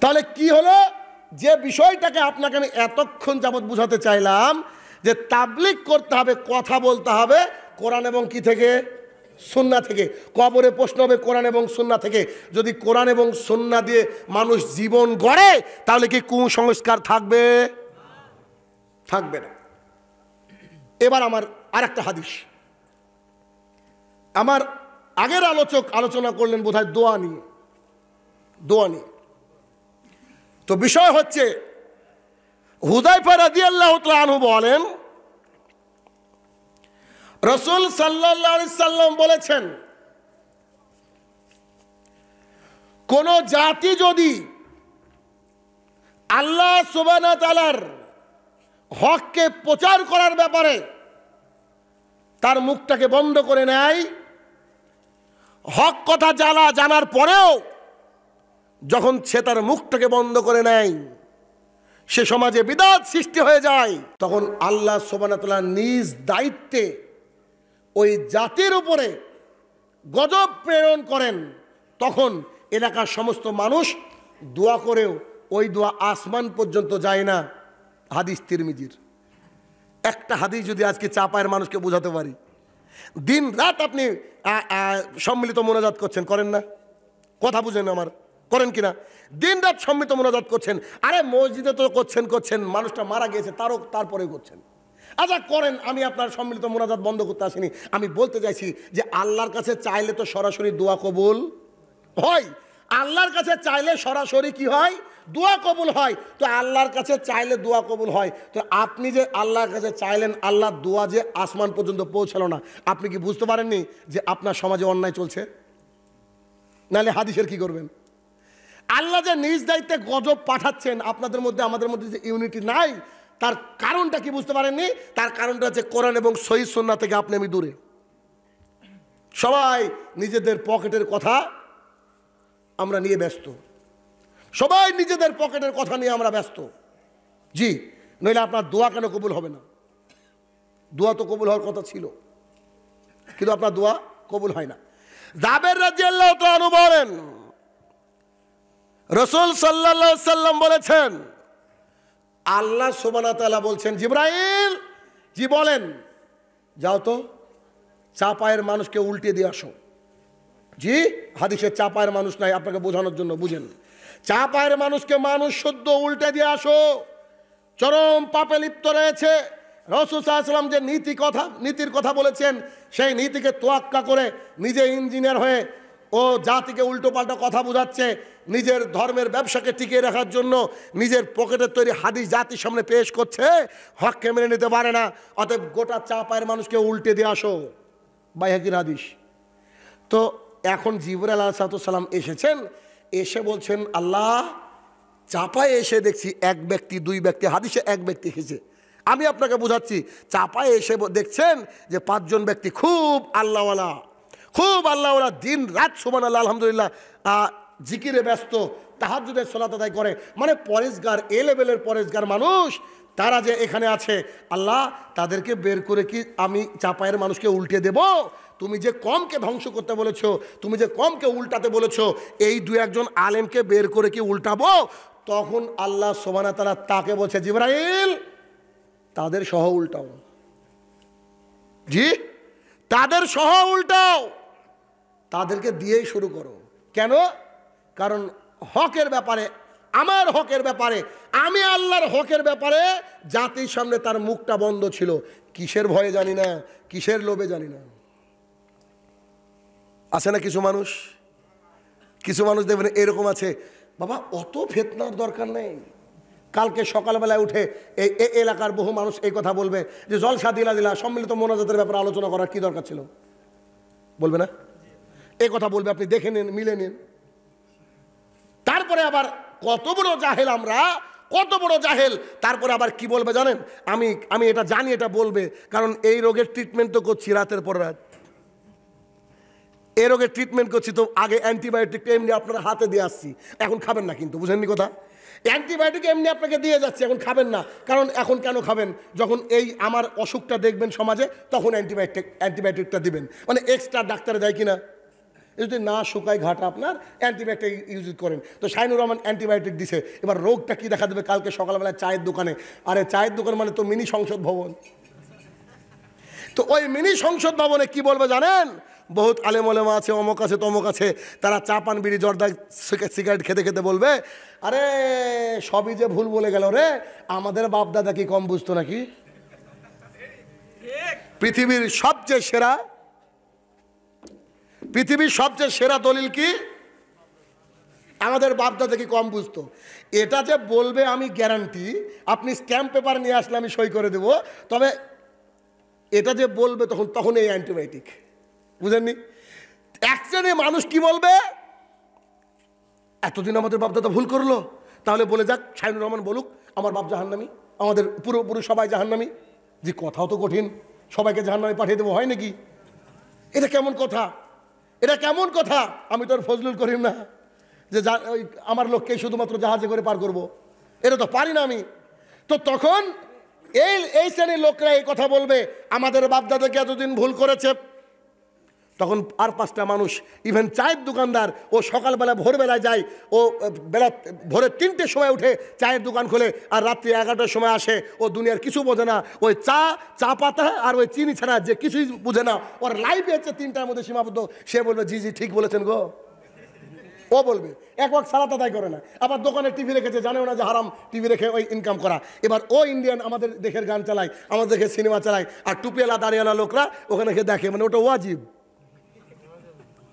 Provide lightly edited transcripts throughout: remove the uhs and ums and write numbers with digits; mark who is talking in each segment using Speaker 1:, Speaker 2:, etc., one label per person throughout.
Speaker 1: তাহলে কি হলো, যে বিষয়টাকে আপনাকে আমি এতক্ষণ যাবৎ বুঝাতে চাইলাম যে তাবলীগ করতে হবে, কথা বলতে হবে কোরআন এবং কি থেকে, সুন্নাহ থেকে। কবরে প্রশ্ন হবে কোরআন এবং সুন্নাহ থেকে। যদি কোরআন এবং সুন্নাহ দিয়ে মানুষ জীবন গড়ে তাহলে কি কুসংস্কার থাকবে? থাকবে না। এবার আমার আরেকটা হাদিস, আমার আগের আলোচক আলোচনা করলেন বোধহয় দোয়া নিয়ে, দোয়া নিয়ে। তো বিষয় হচ্ছে হুযায়ফা রাদিয়াল্লাহু তাআলা আনহু বলেন, রাসূল সাল্লাল্লাহু আলাইহি সাল্লাম বলেছেন, কোন জাতি যদি আল্লাহ সুবহানাহু ওয়া তাআলার হককে প্রচার করার ব্যাপারে তার মুখটাকে বন্ধ করে নেয়, হক কথা জানার পরেও যখন সে তার মুখটাকে বন্ধ করে নেয়, সে সমাজে বিদাত সৃষ্টি হয়ে যায়, তখন আল্লাহ সুবহানাহু ওয়া তাআলা নিজ দায়িত্বে ওই জাতির উপরে গজব প্রেরণ করেন। তখন এলাকার সমস্ত মানুষ দোয়া করেও ওই দোয়া আসমান পর্যন্ত যায় না। হাদিস তিরমিজির। একটা হাদিস যদি আজকে চাপায়ের মানুষকে বোঝাতে পারি, দিন রাত আপনি সম্মিলিত মোনাজাত করছেন, করেন না? কথা বুঝেন আমার, করেন কিনা? দিন রাত সম্মিলিত মোনাজাত করছেন, আরে মসজিদে তো করছেন, মানুষটা মারা গিয়েছে তারপরে করছেন। আচ্ছা করেন, আমি আপনার সম্মিলিত মোনাজাত বন্ধ করতে আসিনি। আমি বলতে চাইছি যে আল্লাহর কাছে চাইলে তো সরাসরি দোয়া কবুল হয়। আল্লাহর কাছে চাইলে সরাসরি কি হয়? দোয়া কবুল হয়। তো আল্লাহর কাছে চাইলে দোয়া কবুল হয়, তো আপনি যে আল্লাহর কাছে চাইলেন, আল্লাহর দোয়া যে আসমান পর্যন্ত পৌঁছালো না, আপনি কি বুঝতে পারেননি যে আপনার সমাজে অন্যায় চলছে? নাহলে হাদিসের কি করবেন? আল্লাহ যে নিজ দায়িত্বে গজব পাঠাচ্ছেন, আপনাদের মধ্যে আমাদের মধ্যে যে ইউনিটি নাই, তার কারণটা কি বুঝতে পারেননি? তার কারণটা হচ্ছে কোরআন এবং সহিহ সুন্নাহ থেকে আপনি আমি দূরে। সবাই নিজেদের পকেটের কথা আমরা নিয়ে ব্যস্ত, সবাই নিজেদের পকেটের কথা নিয়ে আমরা ব্যস্ত। জি, নইলে আপনার দোয়া কেন কবুল হবে না? দোয়া তো কবুল হওয়ার কথা ছিল, কিন্তু আপনার দোয়া কবুল হয় না। জাবের রাদিয়াল্লাহু তাআলা আনহু বলেন, রাসূল সাল্লাল্লাহু আলাইহি সাল্লাম বলেছেন, আল্লাহ সুবহানাহু ওয়া তাআলা বলছেন, জিবরাইল, জি বলেন, যাও তো চাপায়ের মানুষকে উল্টে দিয়ে আসো। জি, হাদিসে চাপায়ের মানুষ নাই, আপনাকে বোঝানোর জন্য বুঝেন। চাপায়ের মানুষকে মানুষ শুদ্ধ উল্টে দিয়ে আসো, চরম পাপে লিপ্ত রয়েছে। রাসূল সাল্লাল্লাহু আলাইহি ওয়াসাল্লাম যে নীতির কথা বলেছেন, সেই নীতিকে তোয়াক্কা করে নিজে ইঞ্জিনিয়ার হয়ে ও জাতিকে উল্টো পাল্টা কথা বোঝাচ্ছে, নিজের ধর্মের ব্যবসাকে টিকিয়ে রাখার জন্য নিজের পকেটের তৈরি হাদিস জাতির সামনে পেশ করছে, হককে মেনে নিতে পারে না। অতএব গোটা চাপায়ের মানুষকে উল্টে দিয়ে আসো, বাইহাকির হাদিস। তো এখন জিবরাইল আলাইহিস সালাম এসেছেন, এসে বলছেন, আল্লাহ চাপায় এসে দেখছি এক ব্যক্তি, দুই ব্যক্তি, হাদিসে এক ব্যক্তি এসেছে। আমি আপনাকে বোঝাচ্ছি, চাপায় এসে দেখছেন যে 5 জন ব্যক্তি খুব আল্লাহওয়ালা, দিন রাত সুবহানাল্লাহ আলহামদুলিল্লাহ জিকিরে ব্যস্ত, তাহাজ্জুদের সালাত আদায় করে, মানে পরেশগার, এ লেভেলের পরেশগার মানুষ, তারা যে এখানে আছে, আল্লাহ তাদেরকে বের করে কি আমি চাপায়ের মানুষকে উল্টে দেব? তুমি যে কমকে ধ্বংস করতে বলেছো, তুমি যে কমকে উল্টাতে বলেছো, এই 2-1 আলেমকে বের করে কি উল্টাবো? তখন আল্লাহ সুবহানাহু ওয়া তাআলা তাকে বলছে, জিবরাইল তাদের সহ উল্টাও। জি, তাদের সহ উল্টাও, তাদেরকে দিয়েই শুরু করো। কেন? কারণ হকের ব্যাপারে, আমার হকের ব্যাপারে, আমি আল্লাহর হকের ব্যাপারে জাতির সামনে তার মুখটা বন্ধ ছিল। কিসের ভয়ে জানি না, কিসের লোভে জানি না। আছে না কিছু মানুষ দেখবেন এরকম আছে, বাবা অত ফিতনার দরকার নেই। কালকে সকালবেলায় উঠে এই এলাকার বহু মানুষ এই কথা বলবে যে জলসা দিলা সম্মিলিত মোনাজাতের ব্যাপারে আলোচনা করার কি দরকার ছিল? বলবে না? এই কথা বলবে, আপনি দেখে নিন, মিলে নিন। তারপরে আবার কত বড় জাহেল আমরা, কত বড় জাহেল। তারপরে আবার কি বলবে জানেন? আমি এটা জানি, এটা বলবে, কারণ এই রোগের ট্রিটমেন্ট তো করছি রাতের পর রাত। এই রোগের ট্রিটমেন্ট করছি তো আগে অ্যান্টিবায়োটিক এমনি আপনারা হাতে দিয়ে আসছি, এখন খাবেন না, কিন্তু বুঝেননি কথা? অ্যান্টিবায়োটিক এমনি আপনাকে দিয়ে যাচ্ছে, এখন খাবেন না। কারণ এখন কেন খাবেন? যখন এই আমার অসুখটা দেখবেন সমাজে, তখন অ্যান্টিবায়োটিকটা দিবেন, মানে এক্সট্রা ডাক্তারে দেয় কিনা? যদি না শুকায় ঘাটা আপনার অ্যান্টিবায়োটিক ইউজ করেন। তো শাইনুর রহমান অ্যান্টিবায়োটিক দিছে, এবার রোগটা কি দেখা দেবে কালকে সকালবেলা চায়ের দোকানে। আরে চায়ের দোকান মানে তো মিনি সংসদ ভবন। তো ওই মিনি সংসদ ভবনে কি বলবে জানেন? বহুত আলেম ওলেমা আছে, অমুক আছে তমুক আছে, তারা চা পান বিড়ি জর্দা সিগারেট খেতে খেতে বলবে, আরে সবই যে ভুল বলে গেল রে, আমাদের বাপ দাদা কি কম বুঝতো নাকি? পৃথিবীর সবচেয়ে সেরা দলিল কি? আমাদের বাপ দাদা কি কম বুঝতো? এটা যে বলবে আমি গ্যারান্টি, আপনি স্ট্যাম্প পেপার নিয়ে আসলে আমি সই করে দেব, তবে এটা যে বলবে তখন এই অ্যান্টিবায়োটিক, বুঝেননি? এক শ্রেণীর মানুষ কি বলবে, এতদিন আমাদের বাপদাদা ভুল করলো, তাহলে বলে যাক শাইনুর রহমান বলুক আমার বাপ জাহান্নামী, আমাদের পুরোপুরি সবাই জাহান্নামী। যে কথাও তো কঠিন, সবাইকে জাহান্নামে পাঠিয়ে দেবো, হয় নাকি? এটা কেমন কথা? এটা কেমন কথা? আমি তো আর ফজলুল করিম না যে ওই আমার লোককে শুধুমাত্র জাহাজে করে পার করব, এটা তো পারি না আমি। তো তখন এই শ্রেণীর লোকরা এই কথা বলবে, আমাদের বাপদাদাকে এতদিন ভুল করেছে। তখন আর পাঁচটা মানুষ, ইভেন চায়ের দোকানদার, ও সকালবেলা ভোরবেলায় যায়, ও ভোরের 3টের সময় উঠে চায়ের দোকান খোলে, আর রাত্রি 11টার সময় আসে। ও দুনিয়ার কিছু বোঝে না, ওই চা পাতা আর ওই চিনি ছাড়া যে কিছুই বুঝে না। ওর লাইফে হচ্ছে 3টার মধ্যে সীমাবদ্ধ। সে বলবে জি জি ঠিক বলেছেন গো, ও বলবে এক ওয়াক্ত সালাত আদায় করে না, আবার দোকানে টিভি রেখেছে, জানেও না যে হারাম টিভি রেখে ওই ইনকাম করা। এবার ও ইন্ডিয়ান আমাদের দেশের গান চালায়, আমাদের দেশের সিনেমা চালায়, আর টুপিওয়ালা দাঁড়িয়েওয়ালা লোকরা ওখানে দেখে, মানে ওটা ওয়াজিব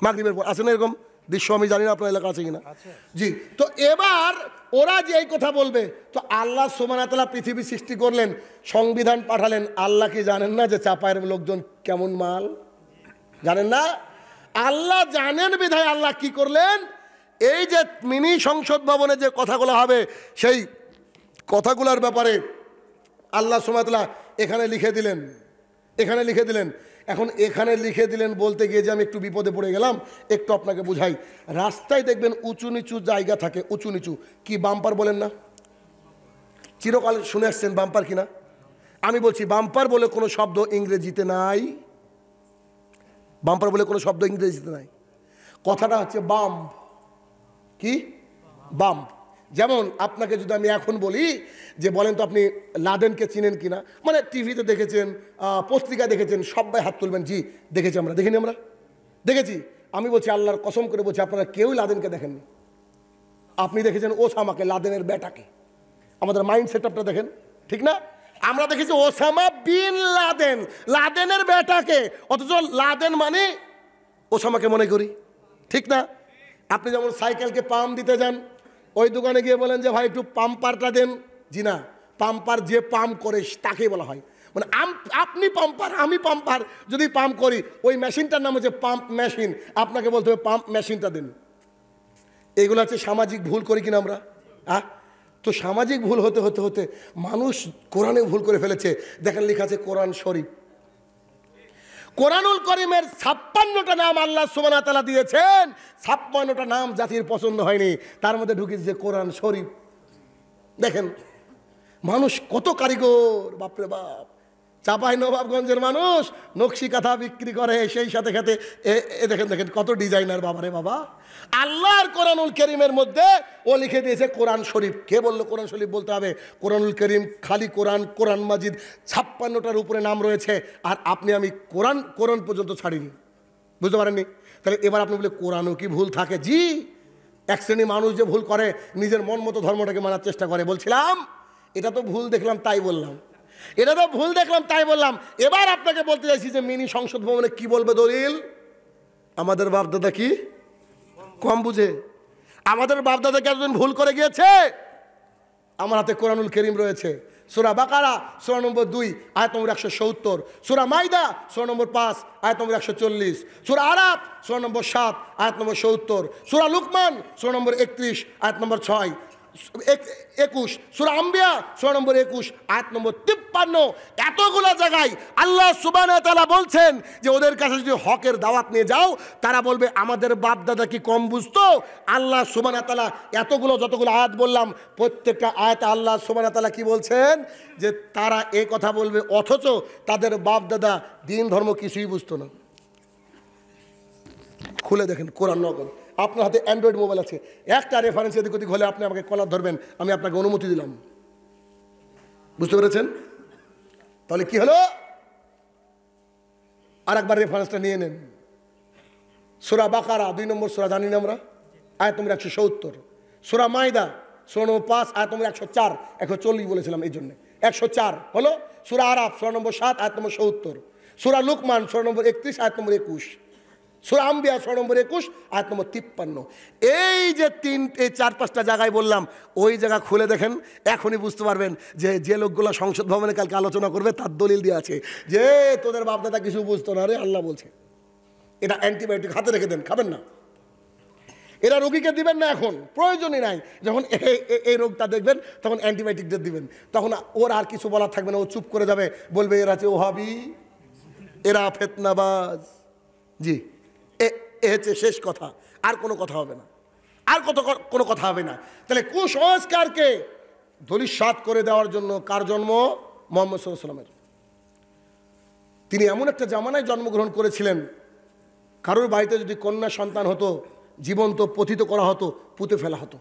Speaker 1: মাগরিবের পর। আছে না এরকম দৃশ্য? আমি জানি না আপনার এলাকা আছে কিনা। জি, তো এবার ওরা যে এই কথা বলবে, তো আল্লাহ সুবহানাহু ওয়া তাআলা পৃথিবী সৃষ্টি করলেন, সংবিধান পাঠালেন, আল্লাহ কি জানেন না যে চাপায়ের লোকজন কেমন মাল? জানেন না? আল্লাহ জানেন বিধায় আল্লাহ কি করলেন, এই যে মিনি সংসদ ভবনে যে কথাগুলো হবে, সেই কথাগুলোর ব্যাপারে আল্লাহ সুবহানাহু ওয়া তাআলা এখানে লিখে দিলেন। এখন এখানে লিখে দিলেন বলতে গিয়ে যে আমি একটু বিপদে পড়ে গেলাম, একটু আপনাকে বুঝাই। রাস্তায় দেখবেন উঁচু নিচু জায়গা থাকে, উঁচু নিচু, কি বাম্পার বলেন না? চিরকাল শুনে আসছেন বাম্পার কিনা? আমি বলছি বাম্পার বলে কোনো শব্দ ইংরেজিতে নাই। বাম্পার বলে কোনো শব্দ ইংরেজিতে নাই। কথাটা হচ্ছে বাম্প। কি বাম্প? যেমন আপনাকে যদি আমি এখন বলি যে বলেন তো আপনি লাদেনকে চিনেন কিনা, মানে টিভিতে দেখেছেন, পত্রিকা দেখেছেন, সবাই হাত তুলবেন জি দেখেছি আমরা। দেখিনি? আমরা দেখেছি। আমি বলছি আল্লাহর কসম করে বলছি আপনারা কেউই লাদেনকে দেখেননি। আপনি দেখেছেন ওসামাকে, লাদেনের বেটাকে। আমাদের মাইন্ড সেটআপটা দেখেন, ঠিক না? আমরা দেখেছি ওসামা বিন লাদেন, লাদেনের বেটাকে, অথচ লাদেন মানে ওসামাকে মনে করি, ঠিক না? আপনি যেমন সাইকেলকে পাম্প দিতে যান, ওই দোকানে গিয়ে বলেন যে ভাই একটু পাম্পারটা দেন, জি না, পাম্পার যে পাম্প করে তাকেই বলা হয়। মানে আপনি পাম্পার, আমি পাম্পার, যদি পাম্প করি ওই মেশিনটার নাম হচ্ছে পাম্প মেশিন, আপনাকে বলতে হবে পাম্প মেশিনটা দিন। এগুলো হচ্ছে সামাজিক ভুল করি কিনা আমরা? তো সামাজিক ভুল হতে হতে হতে মানুষ কোরআনে ভুল করে ফেলেছে। দেখেন লেখা আছে কোরআন শরীফ, কোরআনুল করিমের 56টা নাম আল্লাহ সুবহানাহু ওয়া তাআলা দিয়েছেন। 56টা নাম জাতির পছন্দ হয়নি, তার মধ্যে ঢুকিয়েছে কোরআন শরীফ। দেখেন মানুষ কত কারিগর, বাপরে বাপ। চাপাই নবাবগঞ্জের মানুষ নকশি কাঁথা বিক্রি করে, সেই সাথে সাথে দেখেন কত ডিজাইনার, বাবারে বাবা। আল্লাহর কোরআনুল করিমের মধ্যে ও লিখে দিয়েছে কোরআন শরীফ। কে বললো কোরআন শরীফ বলতে হবে? কোরআনুল করিম খালি কোরআন মাজিদ 56টার উপরে নাম রয়েছে, আর আমি কোরআন পর্যন্ত ছাড়িনি। বুঝতে পারেননি? তাহলে এবার আপনি বলে কোরআনও কি ভুল থাকে? জি, এক শ্রেণী মানুষ যে ভুল করে, নিজের মন মতো ধর্মটাকে মানার চেষ্টা করে। বলছিলাম এটা তো ভুল দেখলাম তাই বললাম, এবার আপনাকে বলতে চাইছি যে মিনি সংসদ ভবনে কি বলবে দলিল? আমাদের বাপদাদা কি কম বুঝে? আমাদের বাপদাদাকে এতদিন ভুল করে গিয়েছে। আমার হাতে কোরআনুল করিম রয়েছে। সূরা বাকারা সূরা নম্বর 2 আয়াত নম্বর 170, সূরা মাইদা সূরা নম্বর 5 আয়াত নম্বর 140, সূরা আরাফ সূরা নম্বর 7 আয়াত নম্বর 70, সূরা লুকমান সূরা নম্বর 31 আয়াত নম্বর 6, 21, সূরা আম্বিয়া সূরা নম্বর 21 আয়াত নম্বর 53। এতগুলো জায়গায় আল্লাহ সুবহানাহু ওয়া তাআলা বলছেন যে ওদের কাছে যদি হকের দাওয়াত নিয়ে যাও, তারা বলবে আমাদের বাপ দাদা কি কম বুঝতো? আল্লাহ সুবহানাহু ওয়া তাআলা যতগুলো আয়াত বললাম, প্রত্যেকটা আয়াতে আল্লাহ সুবহানাহু ওয়া তাআলা কি বলছেন? যে তারা এই কথা বলবে, অথচ তাদের বাপ দাদা দিন ধর্ম কিছুই বুঝতো না। খুলে দেখেন কোরআন নগদ। আপনার হাতে অ্যান্ড্রয়েড মোবাইল আছে, একটা রেফারেন্স এদিক ওদিক হলে আপনি আমাকে কলার ধরবেন, আমি আপনাকে অনুমতি দিলাম। বুঝতে পেরেছেন? তাহলে কি হলো? আর একবার রেফারেন্সটা নিয়ে নেন। সূরা বাকারা 2 নম্বর সূরা, জানি না আমরা, আয়াত নম্বর 170। সূরা মাইদা সূরা নম্বর 5 আয়াত নম্বর 104, 140 বলেছিলাম এই জন্য 104 হলো। সূরা আরাফ সূরা নম্বর 7 আয়াত নম্বর 70। সূরা লুকমান সূরা নম্বর 31 আয়াত নম্বর 21। সূরা আম্বিয়া সূরা নম্বর 21 আয়াত নম্বর 53। এই যে 4-5টা জায়গায় বললাম, ওই জায়গা খুলে দেখেন, এখনই বুঝতে পারবেন যে যে লোকগুলো সংসদ ভবনে কালকে আলোচনা করবে তার দলিল দিয়ে আছে যে তোদের বাপদাদা কিছু বুঝতো না রে, আল্লাহ বলছে। এটা অ্যান্টিবায়োটিক হাতে রেখে দেন, খাবেন না। এরা রোগীকে দিবেন না, এখন প্রয়োজনই নাই। যখন এই রোগটা দেখবেন তখন অ্যান্টিবায়োটিক দিবেন, তখন ওর আর কিছু বলার থাকবে না, ও চুপ করে যাবে, বলবে এরা হচ্ছে ওহাবি, এরা ফিতনাবাজ। জি, এ হচ্ছে শেষ কথা, আর কোনো কথা হবে না, আর কোনো কথা হবে না। তাহলে কুসংস্কারকে ধূলিসাৎ করে দেওয়ার জন্য কার জন্ম? মুহাম্মদ সাল্লাল্লাহু আলাইহি ওয়াসাল্লামের। তিনি এমন একটা জামানায় জন্মগ্রহণ করেছিলেন, কারোর বাড়িতে যদি কন্যা সন্তান হতো, জীবন্ত পতিত করা হতো, পুঁতে ফেলা হতো।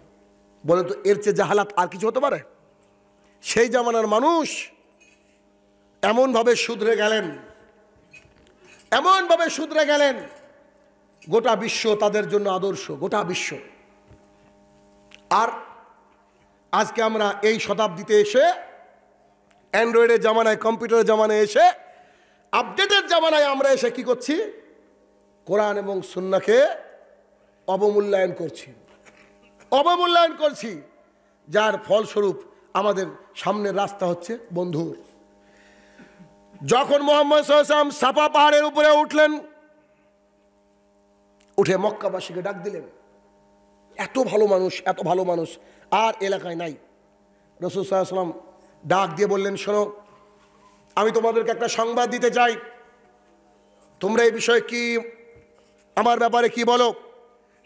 Speaker 1: বলেন তো এর চেয়ে জাহালাত আর কিছু হতে পারে? সেই জামানার মানুষ এমনভাবে শুধরে গেলেন, এমনভাবে শুধরে গেলেন, গোটা বিশ্ব তাদের জন্য আদর্শ, গোটা বিশ্ব। আর আজকে আমরা এই শতাব্দীতে এসে, অ্যান্ড্রয়েডের জামানায়, কম্পিউটারের জামানায় এসে, আপডেটের জামানায় আমরা এসে কি করছি? কোরআন এবং সুন্নাহকে অবমূল্যায়ন করছি, অবমূল্যায়ন করছি, যার ফলস্বরূপ আমাদের সামনের রাস্তা হচ্ছে বন্ধু। যখন মুহাম্মদ সাল্লাল্লাহু আলাইহি ওয়াসাল্লাম সাফা পাহাড়ের উপরে উঠলেন, উঠে মক্কাবাসীকে ডাক দিলেন, এত ভালো মানুষ, এত ভালো মানুষ আর এলাকায় নাই। রাসূল সাল্লাল্লাহু আলাইহি ওয়াসাল্লাম ডাক দিয়ে বললেন, শোনো, আমি তোমাদেরকে একটা সংবাদ দিতে চাই, তোমরা এই বিষয়ে কি, আমার ব্যাপারে কি বলো?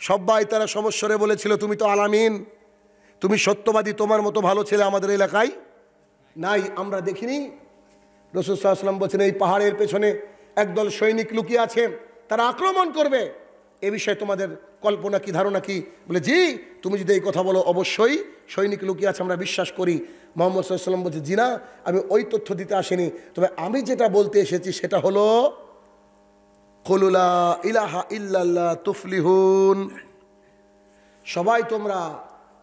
Speaker 1: সবাই তারা সমস্যারে বলেছিল, তুমি তো আলামিন, তুমি সত্যবাদী, তোমার মতো ভালো ছেলে আমাদের এলাকায় নাই, আমরা দেখিনি। রাসূল সাল্লাল্লাহু আলাইহি ওয়াসাল্লাম বলছেন, এই পাহাড়ের পেছনে একদল সৈনিক লুকিয়ে আছে, তারা আক্রমণ করবে, এ বিষয়ে তোমাদের কল্পনা কি, ধারণা কি? বলে, জি, তুমি যদি এই কথা বলো, অবশ্যই সৈনিক লুকিয়ে আছে, আমরা বিশ্বাস করি। মুহাম্মদ সাল্লাল্লাহু আলাইহি ওয়াসাল্লাম বলছে, জি না, আমি ওই তথ্য দিতে আসিনি, তবে আমি যেটা বলতে এসেছি সেটা হলো কুলু লা ইলাহা ইল্লাল্লাহ তুফলিহুন। সবাই তোমরা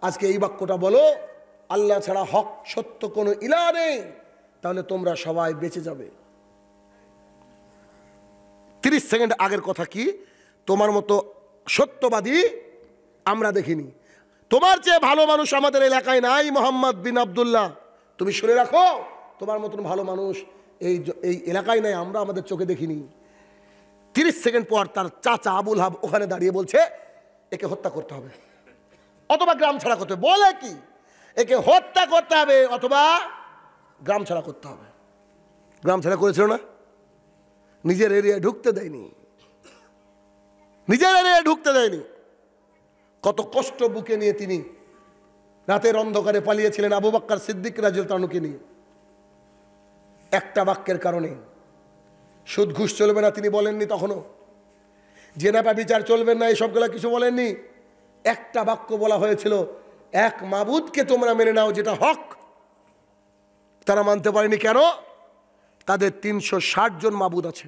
Speaker 1: আজকে এই বাক্যটা বলো, আল্লাহ ছাড়া হক সত্য কোনো ইলাহ নেই, তাহলে তোমরা সবাই বেঁচে যাবে। 30 সেকেন্ড আগের কথা কি? তোমার মতো সত্যবাদী আমরা দেখিনি, তোমার চেয়ে ভালো মানুষ আমাদের এলাকায় নাই, মোহাম্মদ বিন আব্দুল্লাহ, তুমি শুনে রাখো, তোমার মতন ভালো মানুষ এই এলাকায় নাই, আমরা আমাদের চোখে দেখিনি। 30 সেকেন্ড পর তার চাচা আবুল হাব ওখানে দাঁড়িয়ে বলছে, একে হত্যা করতে হবে অথবা গ্রাম ছাড়া করতে হবে। বলে কি? একে হত্যা করতে হবে অথবা গ্রাম ছাড়া করতে হবে। গ্রাম ছাড়া করেছিল না? নিজের এরিয়ায় ঢুকতে দেয়নি, নিজের এরিয়ায় ঢুকতে দেয়নি। কত কষ্ট বুকে নিয়ে তিনি রাতের অন্ধকারে পালিয়েছিলেন আবু বকর সিদ্দিক রাদিয়াল্লাহু আনহুকে নিয়ে, একটা বাক্যের কারণে। সুদ ঘুষ চলবে না তিনি বলেননি, তখনও জেনা ব্যভিচার চলবেন না, এইসবগুলো কিছু বলেননি। একটা বাক্য বলা হয়েছিল, এক মাবুদকে তোমরা মেনে নাও যেটা হক। তারা মানতে পারেনি। কেন? তাদের 360 জন মাবুদ আছে,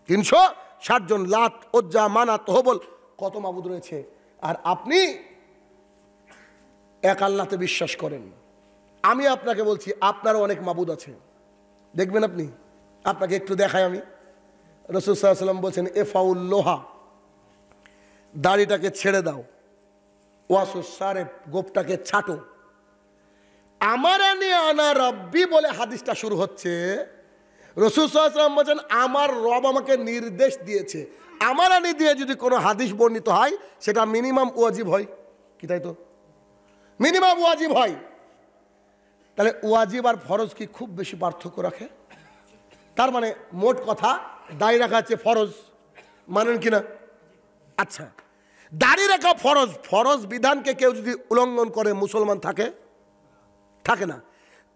Speaker 1: 360 জন, লাত, উজ্জা, মানাত, হবল, কত মাবুদ রয়েছে। আর আপনি এক আল্লাহতে বিশ্বাস করেন। আমি আপনাকে বলছি, আপনারও অনেক মাবুদ আছে, দেখবেন আপনি। আপনাকে একটু দেখাই আমি। রাসূল সাল্লাল্লাহু আলাইহি ওয়াসাল্লাম বলছেন, এফাউল লোহা, দাড়িটাকে ছেড়ে দাও, ওয়াসুস সারেফ, গোপটাকে ছাটো, আমার আনি আনা রব্বি বলে হাদিসটা শুরু হচ্ছে। রাসূল সাল্লাল্লাহু আলাইহি ওয়াসাল্লাম বলছেন, আমার রব আমাকে নির্দেশ দিয়েছে। আমার আনি দিয়ে যদি কোনো হাদিস বর্ণিত হয়, সেটা মিনিমাম ওয়াজিব হয় কি? তাই তো, মিনিমাম ওয়াজিব হয়। তাহলে ওয়াজিব আর ফরজ কি খুব বেশি পার্থক্য রাখে? তার মানে মোট কথা, দাড়ি রাখা হচ্ছে ফরজ, মানেন কিনা? আচ্ছা, দাড়ি রাখা ফরজ, ফরজ বিধানকে কেউ যদি উল্লঙ্ঘন করে মুসলমান থাকে? থাকে না।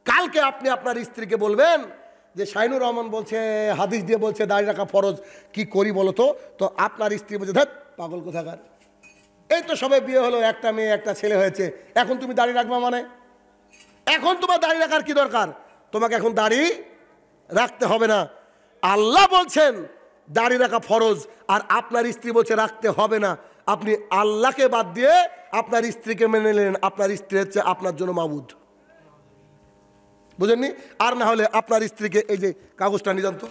Speaker 1: কালকে আপনি আপনার স্ত্রীকে বলবেন যে শাইনুর রহমান বলছে হাদিস দিয়ে বলছে দাড়ি রাখা ফরজ, কি করি বলো তো? তো আপনার স্ত্রী বলছে ধ্যাৎ পাগল কোথাকার, এই তো সবে বিয়ে হলো, একটা মেয়ে একটা ছেলে হয়েছে, এখন তুমি দাড়ি রাখবা মানে? এখন তোমার দাড়ি রাখার কি দরকার? তোমাকে এখন দাড়ি রাখতে হবে না। আল্লাহ বলছেন দাড়ি রাখা ফরজ, আর আপনার স্ত্রী বলছে রাখতে হবে না। আপনি আল্লাহকে বাদ দিয়ে আপনার স্ত্রীকে মেনে নিলেন, আপনার স্ত্রী হচ্ছে আপনার জন্য মাবুদ, বুঝেননি? আর না হলে আপনার স্ত্রীকে এই যে কাগজটা নিয়ে যান তো,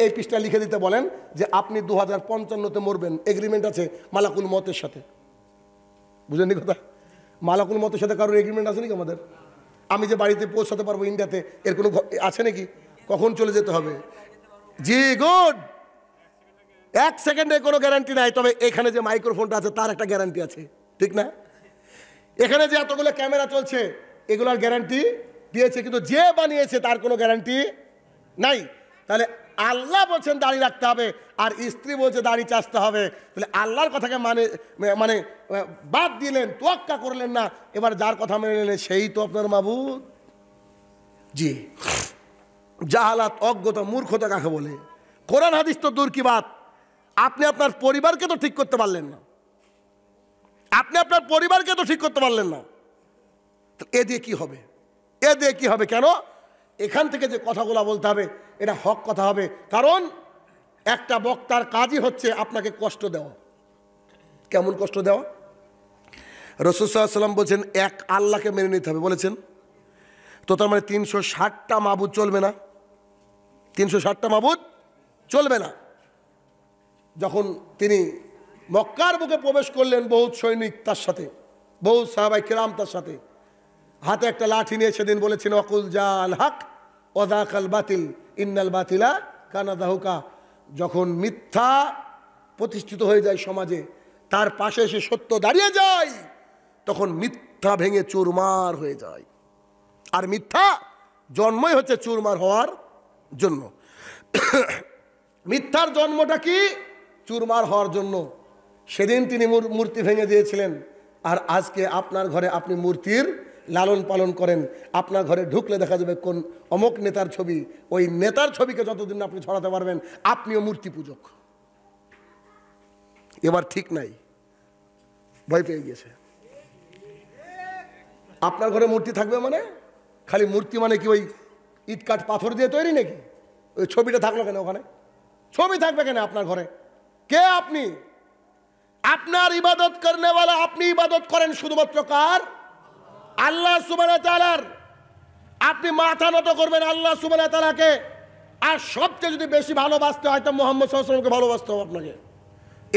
Speaker 1: এই পৃষ্ঠা লিখে দিতে বলেন যে আপনি 2055-তে মরবেন, এগ্রিমেন্ট আছে মালাকুল মতের সাথে। বুঝেননি কথা? মালাকুল মতের সাথে কারোর এগ্রিমেন্ট আছে নাকি আমাদের? আমি যে বাড়িতে পৌঁছাতে পারবো ইন্ডিয়াতে, এর কোনো আছে নাকি? কখন চলে যেতে হবে? জি গুড, 1 সেকেন্ডে কোনো গ্যারান্টি নাই। তবে এখানে যে মাইক্রোফোনটা আছে তার একটা গ্যারান্টি আছে, ঠিক না? এখানে যে এতগুলো ক্যামেরা চলছে এগুলোর গ্যারান্টি দিয়েছে, কিন্তু যে বানিয়েছে তার কোনো গ্যারান্টি নাই। তাহলে আল্লাহ বলছেন দাড়ি রাখতে হবে, আর স্ত্রী বলছে দাড়ি চাচতে হবে। তাহলে আল্লাহর কথাকে মানে বাদ দিলেন, তোয়াক্কা করলেন না। এবার যার কথা মেনে নিলেন সেই তো আপনার মাবুদ। জি, জাহালাত, অজ্ঞতা, মূর্খতা কাকে বলে? কোরআন হাদিস তো দূর কি বাত, আপনি আপনার পরিবারকে তো ঠিক করতে পারলেন না, আপনি আপনার পরিবারকে তো ঠিক করতে পারলেন না। এ দিয়ে কি হবে? এ দিয়ে কি হবে? কেন? এখান থেকে যে কথাগুলো বলতে হবে এটা হক কথা হবে। কারণ একটা বক্তার কাজই হচ্ছে আপনাকে কষ্ট দেওয়া। কেমন কষ্ট দেওয়া? রাসূল সাল্লাল্লাহু আলাইহি ওয়াসাল্লাম বলছেন এক আল্লাহকে মেনে নিতে হবে বলেছেন। তো তার মানে 360টা মাবুদ চলবে না, 360টা মাবুদ চলবে না। যখন তিনি মক্কার বুকে প্রবেশ করলেন, বহুত সৈনিক তার সাথে, বহুত সাহাবায়ে কেরাম তার সাথে, হাতে একটা লাঠি নিয়ে সেদিন বলেছেন ওয়াকুল জাল হক ওয়াযাকাল বাতিল ইন্নাল বাতিলা কানা যাহুকা। যখন মিথ্যা প্রতিষ্ঠিত হয়ে যায় সমাজে, তার পাশে এসে সত্য দাঁড়িয়ে যায়, তখন মিথ্যা ভেঙে চুরমার হয়ে যায়। আর মিথ্যা জন্মই হচ্ছে চুরমার হওয়ার জন্য। মিথ্যার জন্মটা কি? চুরমার হওয়ার জন্য। সেদিন তিনি মূর্তি ভেঙে দিয়েছিলেন, আর আজকে আপনার ঘরে আপনি মূর্তির লালন পালন করেন। আপনার ঘরে ঢুকলে দেখা যাবে কোন অমুক নেতার ছবি, ওই নেতার ছবিকে যতদিন আপনি ছড়াতে পারবেন আপনিও মূর্তি পূজক। এবার ঠিক নাই, ভয় পেয়ে গিয়েছে। আপনার ঘরে মূর্তি থাকবে মানে খালি মূর্তি মানে কি ওই ইট কাঠ পাথর দিয়ে তৈরি নাকি? ওই ছবিটা থাকলো কেন ওখানে? ছবি থাকবে কেন আপনার ঘরে? কে আপনি? আপনার ইবাদত করনেওয়ালা, আপনি ইবাদত করেন শুধুমাত্র কার? আল্লাহ সুবহানাহু ওয়া তাআলার। আপনি মাথা নত করবেন আল্লাহ সুবহানাহু ওয়া তাআলাকে। আর সবচেয়ে যদি বেশি ভালোবাসতে হয় তো মুহাম্মদ সাল্লাল্লাহু আলাইহি ওয়াসাল্লামকে ভালোবাসতে হবে আপনাকে।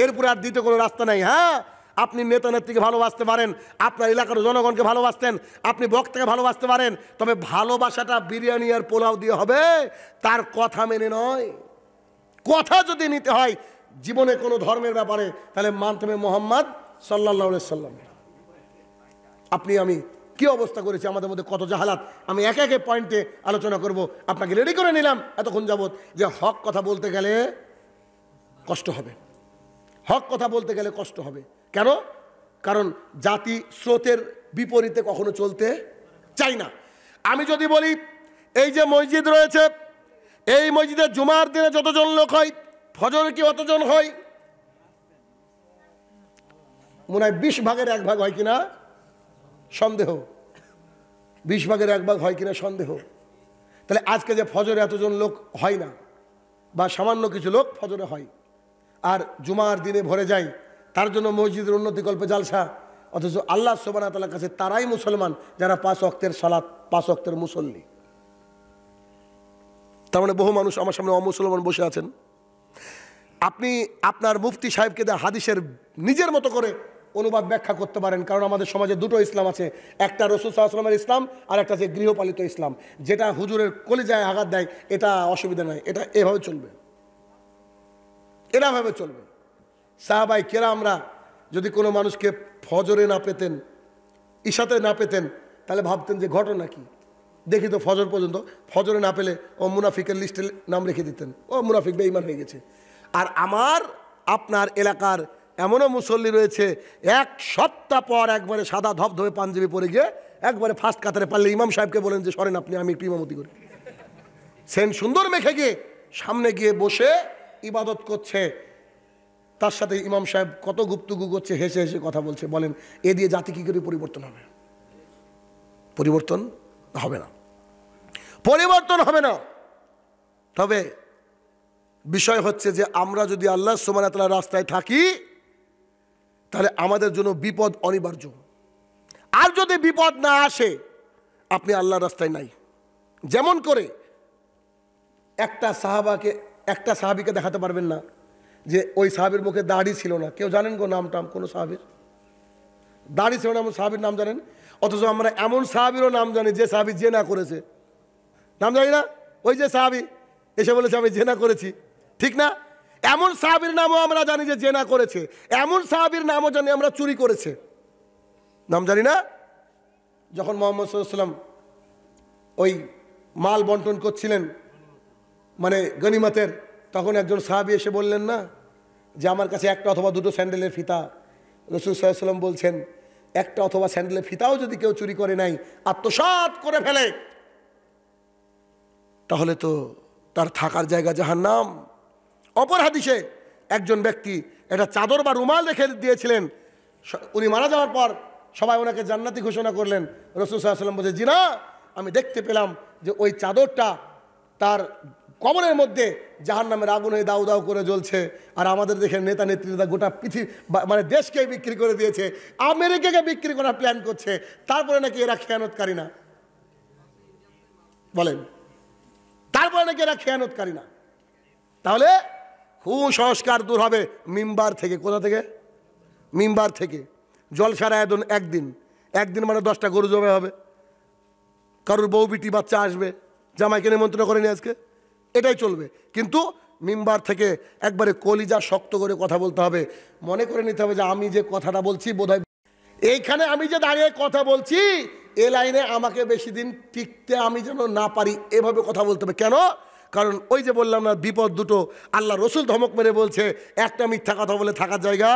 Speaker 1: এরপরে আর দ্বিতীয় কোনো রাস্তা নাই। হ্যাঁ, আপনি নেতা নেত্রীকে ভালোবাসতে পারেন, আপনার এলাকার জনগণকে ভালোবাসতেন, আপনি বক্তাকে ভালোবাসতে পারেন, তবে ভালোবাসাটা বিরিয়ানি আর পোলাও দিয়ে হবে, তার কথা মেনে নয়। কথা যদি নিতে হয় জীবনে কোনো ধর্মের ব্যাপারে, তাহলে মানতে হবে মুহাম্মদ সাল্লাল্লাহু আলাইহি সাল্লাম। আপনি আমি কি অবস্থা করেছি, আমাদের মধ্যে কত জাহালাত, আমি একে একে পয়েন্টে আলোচনা করব। আপনাকে রেডি করে নিলাম এতক্ষণ যাবত যে হক কথা বলতে গেলে কষ্ট হবে, হক কথা বলতে গেলে কষ্ট হবে। কেন? কারণ জাতি স্রোতের বিপরীতে কখনো চলতে চাই না। আমি যদি বলি এই যে মসজিদ রয়েছে, এই মসজিদে জুমার দিনে যতজন লোক হয় ফজরে কি অতজন হয়? মনে হয় 20 ভাগের 1 ভাগ হয় কিনা সন্দেহ, 20 ভাগের 1 ভাগ হয় কিনা সন্দেহ। তাহলে আজকে যে ফজরে এতজন লোক হয় না, বা সামান্য কিছু লোক ফজরে হয়, আর জুমার দিনে ভরে যায়, তার জন্য মসজিদের উন্নতিকল্পে জালসা, অথচ আল্লাহ সুবহানাহু ওয়া তাআলার কাছে তারাই মুসলমান যারা 5 ওয়াক্তের সালাত, 5 ওয়াক্তের মুসল্লি। তার মানে বহু মানুষ আমার সামনে অমুসলমান বসে আছেন। আপনি আপনার মুফতি সাহেবকে দেওয়া হাদিসের নিজের মতো করে অনুবাদ ব্যাখ্যা করতে পারেন, কারণ আমাদের সমাজে দুটো ইসলাম আছে, একটা রাসূল সাল্লাল্লাহু আলাইহি ওয়াসাল্লামের ইসলাম, আর একটা আছে গৃহপালিত ইসলাম, যেটা হুজুরের কলিজায় আঘাত দেয়। এটা অসুবিধা নাই, এটা এভাবে চলবে, এভাবে চলবে। সাহাবায়ে কেরামরা যদি কোনো মানুষকে ফজরে না পেতেন, ইশাতে না পেতেন, তাহলে ভাবতেন যে ঘটনা কি, দেখি তো ফজর পর্যন্ত, ফজরে না পেলে ও মুনাফিকের লিস্টে নাম রেখে দিতেন, ও মুনাফিক বেঈমান হয়ে গেছে। আর আমার আপনার এলাকার এমনও মুসল্লি রয়েছে 1 সপ্তাহ পর একবারে সাদা ধবধবে পাঞ্জাবি পরে গিয়ে একবারে ফার্স্ট কাতারে পারলে ইমাম সাহেবকে বলেন যে সরেন আপনি, আমি একটু ইমামতি করি। সেন্ট সুন্দর মেখে গিয়ে সামনে গিয়ে বসে ইবাদত করছে, তার সাথে ইমাম সাহেব কত গুপ্তগু করছে, হেসে হেসে কথা বলছে। বলেন এ দিয়ে জাতি কি করে পরিবর্তন হবে? পরিবর্তন হবে না, পরিবর্তন হবে না। তবে বিষয় হচ্ছে যে আমরা যদি আল্লাহ সুবহানাহু ওয়া তাআলার রাস্তায় থাকি তাহলে আমাদের জন্য বিপদ অনিবার্য। আর যদি বিপদ না আসে আপনি আল্লাহর রাস্তায় নাই। যেমন করে একটা সাহাবীকে দেখাতে পারবেন না যে ওই সাহাবীর মুখে দাড়ি ছিল না। কেউ জানেন গো নামটাম কোনো সাহাবীর? দাড়ি ছিল না এমন সাহাবীর নাম জানেন? অথচ আমরা এমন সাহাবীরও নাম জানি যে সাহাবী জেনা করেছে। নাম জানি না? ওই যে সাহাবী এসে বলেছে আমি জেনা করেছি, ঠিক না? এমন সাহাবীর নামও আমরা জানি যে জেনা করেছে। এমন সাহাবীর নামও জানি আমরা চুরি করেছে। নাম জানি না? যখন মুহাম্মদ সাল্লাল্লাহু আলাইহি ওয়াসাল্লাম ওই মাল বন্টন করছিলেন মানে গনিমতের, তখন একজন সাহাবী এসে বললেন না যে আমার কাছে একটা অথবা দুটো স্যান্ডেলের ফিতা। রাসূল সাল্লাল্লাহু আলাইহি ওয়াসাল্লাম বলছেন একটা অথবা স্যান্ডেলের ফিতাও যদি কেউ চুরি করে নাই, আত্মসাৎ করে ফেলে, তাহলে তো তার থাকার জায়গা জাহান্নাম। অপর হাদিসে একজন ব্যক্তি একটা চাদর বা রুমাল রেখে দিয়েছিলেন, উনি মারা যাওয়ার পর সবাই ওনাকে জান্নাতি ঘোষণা করলেন। রাসূল সাল্লাল্লাহু আলাইহি ওয়াসাল্লাম বলছে জি না, আমি দেখতে পেলাম যে ওই চাদরটা তার কবরের মধ্যে জাহান্নামের আগুন হয়ে দাউ দাউ করে জ্বলছে। আর আমাদের দেখে নেতা নেত্রীরা গোটা পৃথিবী মানে দেশকে বিক্রি করে দিয়েছে, আমেরিকাকে বিক্রি করার প্ল্যান করছে। তারপরে নাকি এরা খেয়ানতকারী না? বলেন, তারপরে নাকি এরা খেয়ানতকারী না? তাহলে কুসংস্কার দূর হবে মিম্বার থেকে। কোথা থেকে? মিম্বার থেকে। জলসার আয়োজন একদিন মানে 10টা গরু জবাই হবে, কারোর বউ বিটি বাচ্চা আসবে, জামাইকে নিমন্ত্রণ করেনি আজকে, এটাই চলবে। কিন্তু মিম্বার থেকে একবারে কলিজা শক্ত করে কথা বলতে হবে। মনে করে নিতে হবে যে আমি যে কথাটা বলছি বোধহয় এইখানে আমি যে দাঁড়িয়ে কথা বলছি এ লাইনে আমাকে বেশি দিন টিকতে আমি যেন না পারি, এভাবে কথা বলতে হবে। কেন? কারণ ওই যে বললাম না বিপদ দুটো, আল্লাহ রসুল ধমক মেরে বলছে একটা মিথ্যা কথা বলে থাকার জায়গা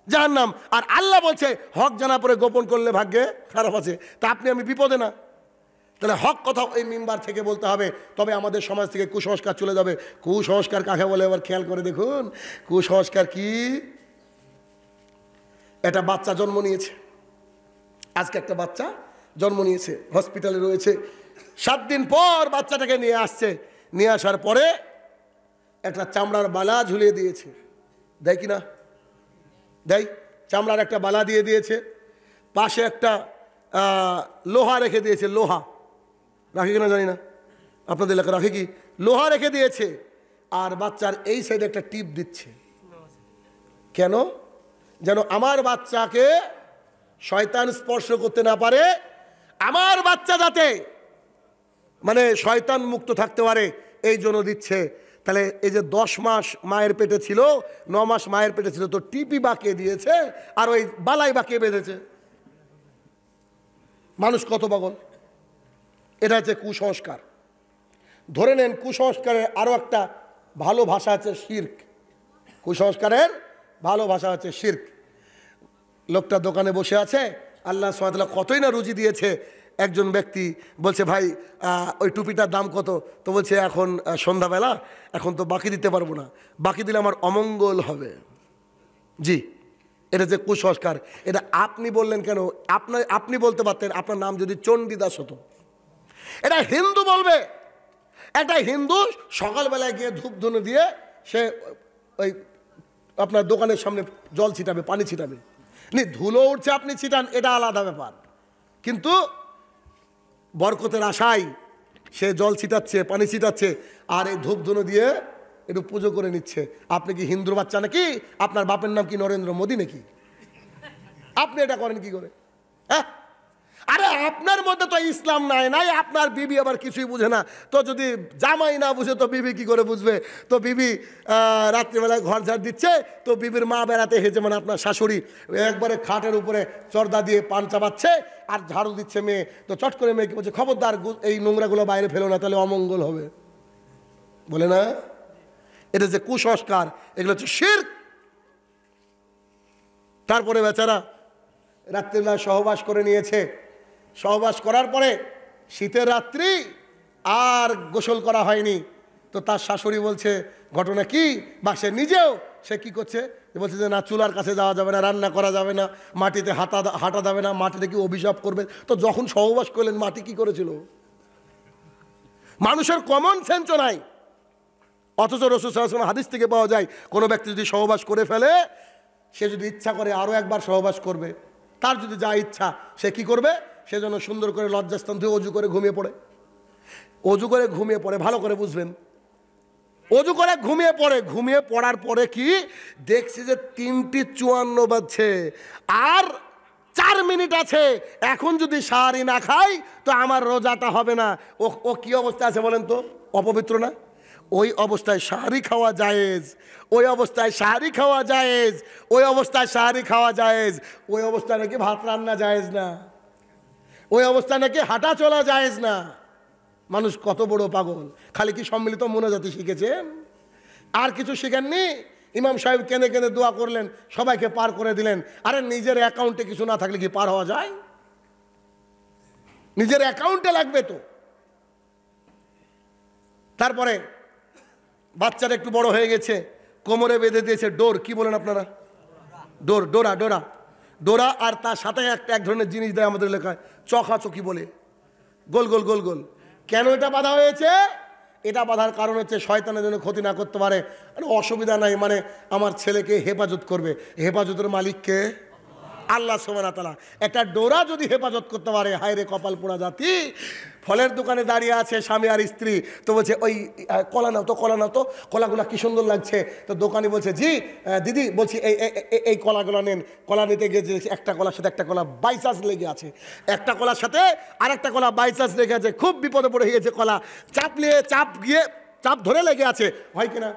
Speaker 1: জাহান্নাম, আর আল্লাহ বলছে হক জানা পরে গোপন করলে ভাগ্যে খারাপ আছে। তা আপনি আমি বিপদে না? তাহলে হক কথা এই মিম্বার থেকে বলতে হবে, তবে আমাদের সমাজ থেকে কুসংস্কার চলে যাবে। কুসংস্কার কাকে বলে এবার খেয়াল করে দেখুন। কুসংস্কার কি? একটা বাচ্চা জন্ম নিয়েছে, আজকে একটা বাচ্চা জন্ম নিয়েছে, হসপিটালে রয়েছে। 7 দিন পর বাচ্চাটাকে নিয়ে আসছে, নিয়ে আসার পরে একটা চামড়ার বালা ঝুলিয়ে দিয়েছে। দেয় কি না? দেয়। চামড়ার একটা বালা দিয়ে দিয়েছে, পাশে একটা লোহা রেখে দিয়েছে। লোহা রাখে কিনা জানি না, আপনাদের এলাকা রাখে কি? লোহা রেখে দিয়েছে। আর বাচ্চার এই সাইডে একটা টিপ দিচ্ছে। কেন? যেন আমার বাচ্চাকে শয়তান স্পর্শ করতে না পারে, আমার বাচ্চা যাতে মানে শয়তান মুক্ত থাকতে পারে, এই জন্য দিচ্ছে। তাহলে এই যে 10 মাস মায়ের পেটে ছিল, 9 মাস মায়ের পেটে ছিল, তো টিপি বাঁকিয়ে দিয়েছে আর ওই বালাই বাঁকিয়ে বেঁধেছে। মানুষ কত পাগল! এটা হচ্ছে কুসংস্কার। ধরে নেন কুসংস্কারের আরো একটা ভালো ভাষা আছে শিরক। কুসংস্কারের ভালো ভাষা হচ্ছে শিরক। লোকটা দোকানে বসে আছে, আল্লাহ সুবহানাহু ওয়া তাআলা কতই না রুজি দিয়েছে। একজন ব্যক্তি বলছে ভাই ওই টুপিটার দাম কত? তো বলছে এখন সন্ধ্যাবেলা, এখন তো বাকি দিতে পারবো না, বাকি দিলে আমার অমঙ্গল হবে। জি, এটা যে কুসংস্কার, এটা আপনি বললেন কেন? আপনি বলতে পারতেন আপনার নাম যদি চণ্ডীদাস হতো। এটা হিন্দু বলবে। একটা হিন্দু সকালবেলায় গিয়ে ধূপ ধুনো দিয়ে সে ওই আপনার দোকানের সামনে জল ছিটাবে, পানি ছিটাবে। ধুলো উঠছে আপনি ছিটান, এটা আলাদা ব্যাপার। কিন্তু বরকতের আশায় সে জল ছিটাচ্ছে, পানি ছিটাচ্ছে, আর এই ধূপ ধুনো দিয়ে একটু পুজো করে নিচ্ছে। আপনি কি হিন্দুর বাচ্চা নাকি? আপনার বাপের নাম কি নরেন্দ্র মোদী নাকি? আপনি এটা করেন কি করে? হ্যাঁ, আরে আপনার মধ্যে তো ইসলাম নাই, আপনার বিবি আবার কিছুই বুঝে না। তো যদি জামাই না বুঝে তো বিবি কি করে বুঝবে? তো বিবি রাত্রিবেলায় ঘর ঝাড় দিচ্ছে, তো বিবির মা বেড়াতে হেঁচে, মানে আপনার শাশুড়ি একবারে খাটের উপরে চর্দা দিয়ে পান চাবাচ্ছে আর ঝাড়ু দিচ্ছে মেয়ে। তো চট করে মেয়েকে বলছে খবরদার এই নোংরাগুলো বাইরে ফেলো না, তাহলে অমঙ্গল হবে। বলে না? এটা যে কুসংস্কার, এগুলো হচ্ছে শিরক। তারপরে বেচারা রাত্রিবেলা সহবাস করে নিয়েছে। সহবাস করার পরে শীতের রাত্রি আর গোসল করা হয়নি। তো তার শাশুড়ি বলছে ঘটনা কি, বা সে নিজেও সে কী করছে, বলছে যে না চুলার কাছে যাওয়া যাবে না, রান্না করা যাবে না, মাটিতে হাঁটা যাবে না, মাটিতে কি অভিশাপ করবে। তো যখন সহবাস করলেন মাটি কি করেছিল? মানুষের কমন সেন্সও নাই। অথচ রাসূল সাল্লাল্লাহু আলাইহি ওয়াসাল্লাম হাদিস থেকে পাওয়া যায় কোনো ব্যক্তি যদি সহবাস করে ফেলে, সে যদি ইচ্ছা করে আরও একবার সহবাস করবে, তার যদি যা ইচ্ছা সে কি করবে, সে যেন সুন্দর করে লজ্জাস্থান থেকে অজু করে ঘুমিয়ে পড়ে। অজু করে ঘুমিয়ে পড়ে, ভালো করে বুঝবেন, অজু করে ঘুমিয়ে পড়ে। ঘুমিয়ে পড়ার পরে কি দেখছি যে 3:54 বাজছে, আর 4 মিনিট আছে, এখন যদি সাহারি না খাই তো আমার রোজাটা হবে না। ও কি অবস্থা আছে বলেন তো? অপবিত্র না? ওই অবস্থায় সাহারি খাওয়া জায়েজ, ওই অবস্থায় সাহারি খাওয়া জায়েজ, ওই অবস্থায় সাহারি খাওয়া জায়েজ, ওই অবস্থায় নাকি ভাত রান্না জায়েজ না, ওই অবস্থায় নাকি হাঁটা চলা জায়েজ না। মানুষ কত বড় পাগল! খালি কি সম্মিলিত মোনাজাতি শিখেছেন, আর কিছু শিখেননি? ইমাম সাহেব কেঁদে কেঁদে দোয়া করলেন, সবাইকে পার করে দিলেন। আরে নিজের অ্যাকাউন্টে কিছু না থাকলে কি পার হওয়া যায়? নিজের অ্যাকাউন্টে লাগবে তো। তারপরে বাচ্চারা একটু বড় হয়ে গেছে, কোমরে বেঁধে দিয়েছে ডোর, কি বলেন আপনারা? ডোর, ডোরা, ডোরা, ডোরা। আর তার সাথে এক ধরনের জিনিস দেয় আমাদের এলাকায়, চকি বলে, গোল গোল গোল গোল। কেন এটা বাঁধা হয়েছে? এটা বাঁধার কারণ হচ্ছে শয়তানের জন্য ক্ষতি না করতে পারে। অসুবিধা নাই, মানে আমার ছেলেকে হেফাজত করবে। হেফাজতের মালিককে আল্লাহ সুবহানাহু ওয়া তাআলা। একটা ডোরা যদি হেফাজত করতে পারে, হায় রে কপাল পোড়া জাতি। ফলের দোকানে দাঁড়িয়ে আছে স্বামী আর স্ত্রী, তো বলছে ওই কলা নাও তো, কলা নাও তো, কলাগুলো কি সুন্দর লাগছে। তো দোকানি বলছে জি দিদি, বলছি এই কলাগুলো নেন। কলা নিতে গিয়ে একটা কলার সাথে একটা কলা বাই চান্স লেগে আছে, একটা কলার সাথে আরেকটা কলা বাই চান্স লেগে আছে, খুব বিপদে পড়ে গিয়েছে। কলা চাপ ধরে লেগে আছে, হয় কিনা?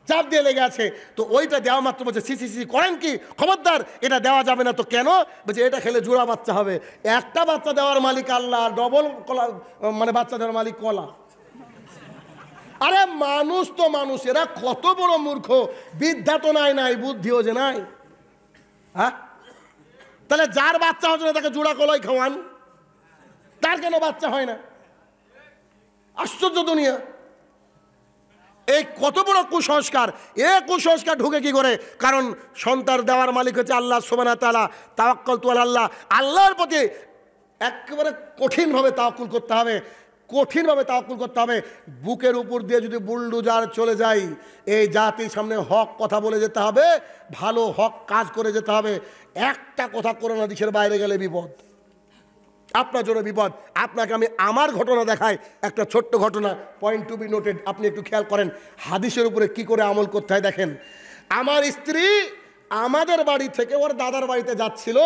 Speaker 1: চাপ দিয়ে লেগে আছে। তো ওইটা দেওয়া মাত্র বলছে সি সি সি করেন কি, খবরদার এটা দেওয়া যাবে না। তো কেন? বলছে এটা খেলে জোড়া বাচ্চা হবে। একটা বাচ্চা দেওয়ার মালিক আল্লাহ, ডবল কলা মানে বাচ্চা দেওয়ার মালিক কলা। আরে মানুষ তো মানুষ, এরা কত বড় মূর্খ! বিদ্যা তো নাই, বুদ্ধিও যে নাই। হ্যাঁ, তাহলে যার বাচ্চা হচ্ছে না তাকে জোড়া কলাই খাওয়ান, তার কেন বাচ্চা হয় না? আশ্চর্য দুনিয়া! এই কত বড় কুসংস্কার! এ কুসংস্কার ঢুকে কি করে? কারণ সন্তান দেওয়ার মালিক হচ্ছে আল্লাহ সুবহানাহু ওয়া তাআলা। তাওয়াক্কালতু আলাল্লাহ, আল্লাহর প্রতি একেবারে কঠিনভাবে তাওয়াক্কুল করতে হবে, কঠিনভাবে তাওয়াক্কুল করতে হবে। বুকের উপর দিয়ে যদি বুলডোজার চলে যায়, এই জাতির সামনে হক কথা বলে যেতে হবে, ভালো হক কাজ করে যেতে হবে। একটা কথা করোনা দেশের বাইরে গেলে বিপদ, আপনার জন্য বিপদ। আপনাকে আমি আমার ঘটনা দেখাই, একটা ছোট্ট ঘটনা, পয়েন্ট টু বি নোটেড। আপনি একটু খেয়াল করেন হাদিসের উপরে কি করে আমল করতে হয়। দেখেন, আমার স্ত্রী আমাদের বাড়ি থেকে ওর দাদার বাড়িতে যাচ্ছিল,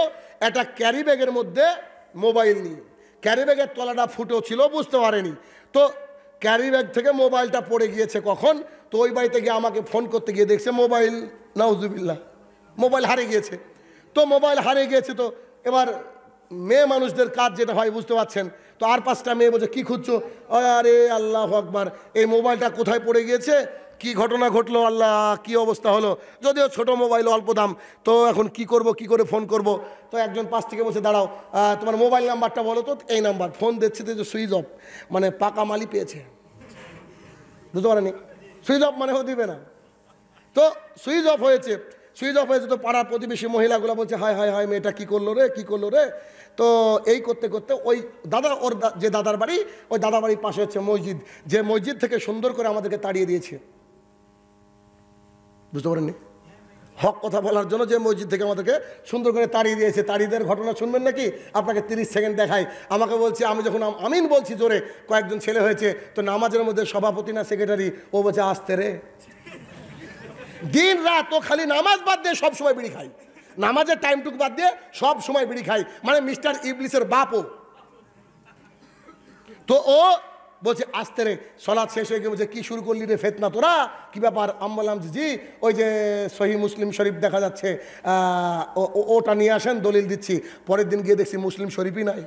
Speaker 1: একটা ক্যারি ব্যাগের মধ্যে মোবাইল নিয়ে। ক্যারি ব্যাগের তলাটা ফুটো ছিল, বুঝতে পারেনি। তো ক্যারি ব্যাগ থেকে মোবাইলটা পড়ে গিয়েছে কখন, তো ওই বাড়িতে গিয়ে আমাকে ফোন করতে গিয়ে দেখছে মোবাইল, নাউজুবিল্লাহ, মোবাইল হারিয়ে গিয়েছে। তো মোবাইল হারিয়ে গিয়েছে, তো এবার মেয়ে মানুষদের কাজ যেটা হয় বুঝতে পারছেন। তো আর 5টা মেয়ে বলছে কি খুঁজছো? আরে আল্লাহু আকবার, এই মোবাইলটা কোথায় পড়ে গিয়েছে, কি ঘটনা ঘটলো, আল্লাহ কি অবস্থা হলো। যদিও ছোট মোবাইল, অল্প দাম, তো এখন কি করব, কি করে ফোন করব। তো একজন পাশ থেকে বলছে দাঁড়াও, তোমার মোবাইল নাম্বারটা বলো তো। এই নাম্বার। ফোন দিচ্ছে তো সুইচ অফ, মানে পাকা মালি পেয়েছে, বুঝতে পারেনি? সুইচ অফ মানে ও দিবে না। তো সুইচ অফ হয়েছে, সুইচ অফ হয়েছে। তো পাড়ার প্রতিবেশী মহিলাগুলো বলছে হায় হায় হায়, মেয়েটা কী করলো রে, কী করলো রে। তো এই করতে করতে ওই দাদা, ওর যে দাদার বাড়ি, ওই দাদার বাড়ির পাশে হচ্ছে মসজিদ, যে মসজিদ থেকে সুন্দর করে আমাদেরকে তাড়িয়ে দিয়েছে, বুঝতে পারেননি? হক কথা বলার জন্য যে মসজিদ থেকে আমাদেরকে সুন্দর করে তাড়িয়ে দিয়েছে। তাড়িয়ে দেওয়ার ঘটনা শুনবেন নাকি? আপনাকে 30 সেকেন্ড দেখাই। আমাকে বলছে, আমি যখন আমিন বলছি জোরে, কয়েকজন ছেলে হয়েছে, তো নামাজের মধ্যে সভাপতি না সেক্রেটারি, ও বলছে আসতে রে। দিন রাত ও খালি নামাজ বাদ দিয়ে সব সময় বিড়ি খাই, নামাজের টাইমটুকু বাদ দিয়ে সব সময় বিড়ি খাই, মানে মিস্টার ইবলিসের বাপও। তো ও বলছে আসতে রে। সলাৎ শেষ হয়ে গিয়ে বলছে কি শুরু করলি রে ফেতনা তোরা, কি ব্যাপার? আমি বললাম জি ওই যে সহি মুসলিম শরীফ দেখা যাচ্ছে, ওটা নিয়ে আসেন, দলিল দিচ্ছি। পরের দিন গিয়ে দেখছি মুসলিম শরীফই নাই।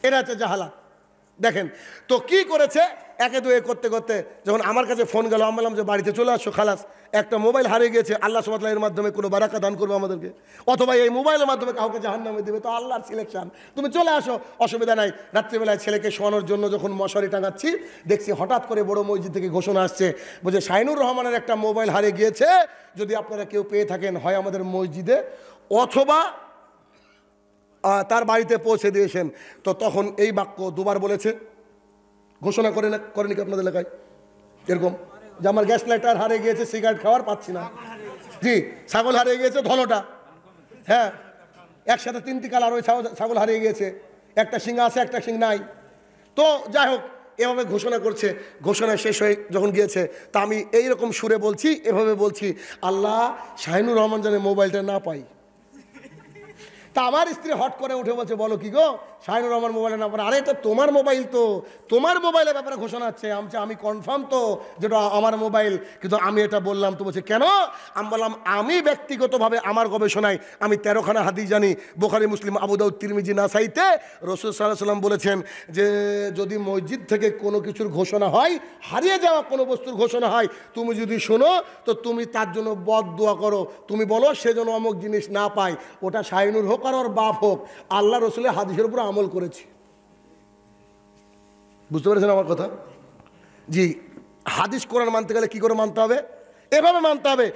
Speaker 1: এটা হচ্ছে জাহালাত, দেখেন তো কি করেছে, একে দুয়ে করতে করতে যখন আমার কাছে ফোন গেল, আমি বললাম যে বাড়িতে চলে আসো, খালাস একটা মোবাইল হারিয়ে গিয়েছে, আল্লাহ সুবহানাহু ওয়া তাআলা এর মাধ্যমে কোনো বারাকা দান করবে আমাদেরকে, অথবা এই মোবাইলের মাধ্যমে কাউকে জাহান্নামে দেবে, তো আল্লাহর সিলেকশন, তুমি চলে আসো, অসুবিধা নাই। রাত্রিবেলায় ছেলেকে শোয়ানোর জন্য যখন মশারি টাঙাচ্ছি, দেখছি হঠাৎ করে বড় মসজিদ থেকে ঘোষণা আসছে, বলছে শাহিনুর রহমানের একটা মোবাইল হারিয়ে গিয়েছে, যদি আপনারা কেউ পেয়ে থাকেন হয় আমাদের মসজিদে অথবা তার বাড়িতে পৌঁছে দিয়েছেন। তো তখন এই বাক্য দুবার বলেছে, ঘোষণা করেনি কি আপনাদের এলাকায় এরকম যে আমার গ্যাস লাইটার হারিয়ে গিয়েছে, সিগারেট খাওয়ার পাচ্ছি না, জি ছাগল হারিয়ে গিয়েছে ধলোটা, হ্যাঁ একসাথে 3টি কালার ওই ছাগল হারিয়ে গিয়েছে, একটা শিং আছে একটা শিং নাই। তো যাই হোক এভাবে ঘোষণা করছে, ঘোষণা শেষ হয়ে যখন গিয়েছে তা আমি এইরকম সুরে বলছি, এভাবে বলছি, আল্লাহ শাহিনুর রহমান যেন মোবাইলটা না পাই। তা আমার স্ত্রী হট করে উঠে বলছে, বলো কি গো, শাহিনুর রহমান মোবাইলে না পারে? আরে এটা তোমার মোবাইল, তো তোমার মোবাইলের ব্যাপারে ঘোষণা আছে। আমি কনফার্ম তো যেটা আমার মোবাইল, কিন্তু আমি এটা বললাম। তো বলছে কেন? আমি বললাম আমি ব্যক্তিগতভাবে আমার গবেষণায় আমি 13খানা হাদিস জানি, বুখারী, মুসলিম, আবু দাউদ, তিরমিজি, নাসাইতে রাসূল সাল্লাল্লাহু আলাইহি ওয়াসাল্লাম বলেছেন যে যদি মসজিদ থেকে কোনো কিছুর ঘোষণা হয়, হারিয়ে যাওয়া কোনো বস্তুর ঘোষণা হয়, তুমি যদি শোনো তো তুমি তার জন্য বদদোয়া করো, তুমি বলো সে যেন অমুক জিনিস না পায়, ওটা শাহিনুর হোক আর ওর বাপ হোক, আল্লাহ রসুলের হাদিসের উপর আমল করেছি। বুঝতে পেরেছেন আমার কথা? জি, হাদিস কোরআন মানতে গেলে কি করে মানতে হবে? এভাবে মানতে হবে।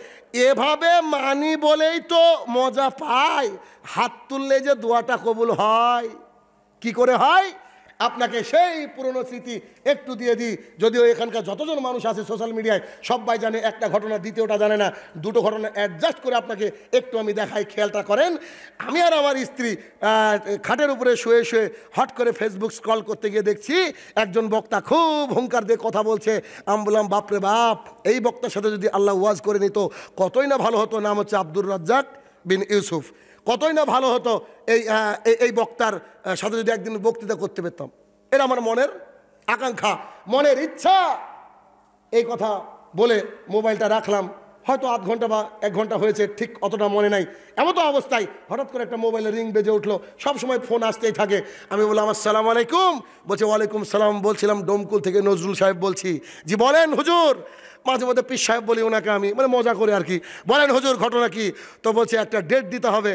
Speaker 1: এভাবে মানি বলেই তো মজা পাই, হাত তুললে যে দোয়াটা কবুল হয়। কি করে হয়? আপনাকে সেই পুরনো স্মৃতি একটু দিয়ে দিই, যদিও এখানকার যতজন মানুষ আছে সোশ্যাল মিডিয়ায় সবাই জানে একটা ঘটনা, দ্বিতীয়টা জানে না, দুটো ঘটনা অ্যাডজাস্ট করে আপনাকে একটু আমি দেখাই, খেয়ালটা করেন। আমি আর আমার স্ত্রী খাটের উপরে শুয়ে শুয়ে হট করে ফেসবুক স্ক্রল করতে গিয়ে দেখছি একজন বক্তা খুব হুঙ্কার দিয়ে কথা বলছে। আমি বললাম বাপরে বাপ, এই বক্তার সাথে যদি আল্লাহ ওয়াজ করে নিত কতই না ভালো হতো। নাম হচ্ছে আব্দুর রাজ্জাক বিন ইউসুফ। কতই না ভালো হতো এই বক্তার সাথে যদি একদিন বক্তৃতা করতে পেতাম। এটা আমার মনের আকাঙ্ক্ষা, মনের ইচ্ছা। এই কথা বলে মোবাইলটা রাখলাম, হয়তো আধ ঘন্টা বা 1 ঘন্টা হয়েছে, ঠিক অতটা মনে নাই। এমতো অবস্থায় হঠাৎ করে একটা মোবাইলের রিং বেজে উঠলো, সবসময় ফোন আসতেই থাকে। আমি বললাম আসসালামু আলাইকুম। বলছে ওয়ালাইকুম সালাম। বলছিলাম ডোমকুল থেকে নজরুল সাহেব বলছি। জি বলেন হুজুর। মাঝে মধ্যে পীর সাহেব বলি ওনাকে আমি, মানে মজা করে আর কি। বলেন হুজুর ঘটনা কি? তো বলছে একটা ডেট দিতে হবে,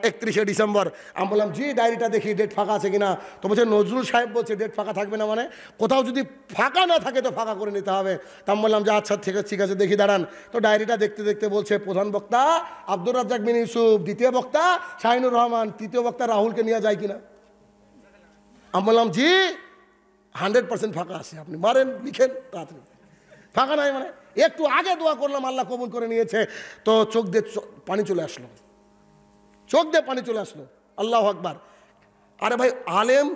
Speaker 1: 31শে ডিসেম্বর। আমি বললাম জি ডায়েরিটা দেখি ডেট ফাঁকা আছে কিনা। তো বলছে নজরুল সাহেব বলছে ডেট ফাঁকা থাকবে না, মানে কোথাও যদি ফাঁকা না থাকে তো ফাঁকা করে নিতে হবে। তা আমি বললাম যে আচ্ছা ঠিক আছে দেখি দাঁড়ান। তো ডায়েরিটা দেখতে দেখতে বলছে প্রধান বক্তা আব্দুর রাজ্জাক বিন ইউসুফ, দ্বিতীয় বক্তা শাহিনুর রহমান, তৃতীয় বক্তা রাহুলকে নিয়ে যায় কিনা। আমি বললাম জি 100% ফাঁকা আছে, আপনি মারেন লিখেন তাড়াতাড়ি। ফাঁকা নাই মানে একটু আগে দোয়া করলাম, আল্লাহ কবুল করে নিয়েছে। তো চোখ দিয়ে পানি চলে আসলো, চোখ দিয়ে পানি চলে আসলো। আল্লাহু আকবার। আরে ভাই আলেম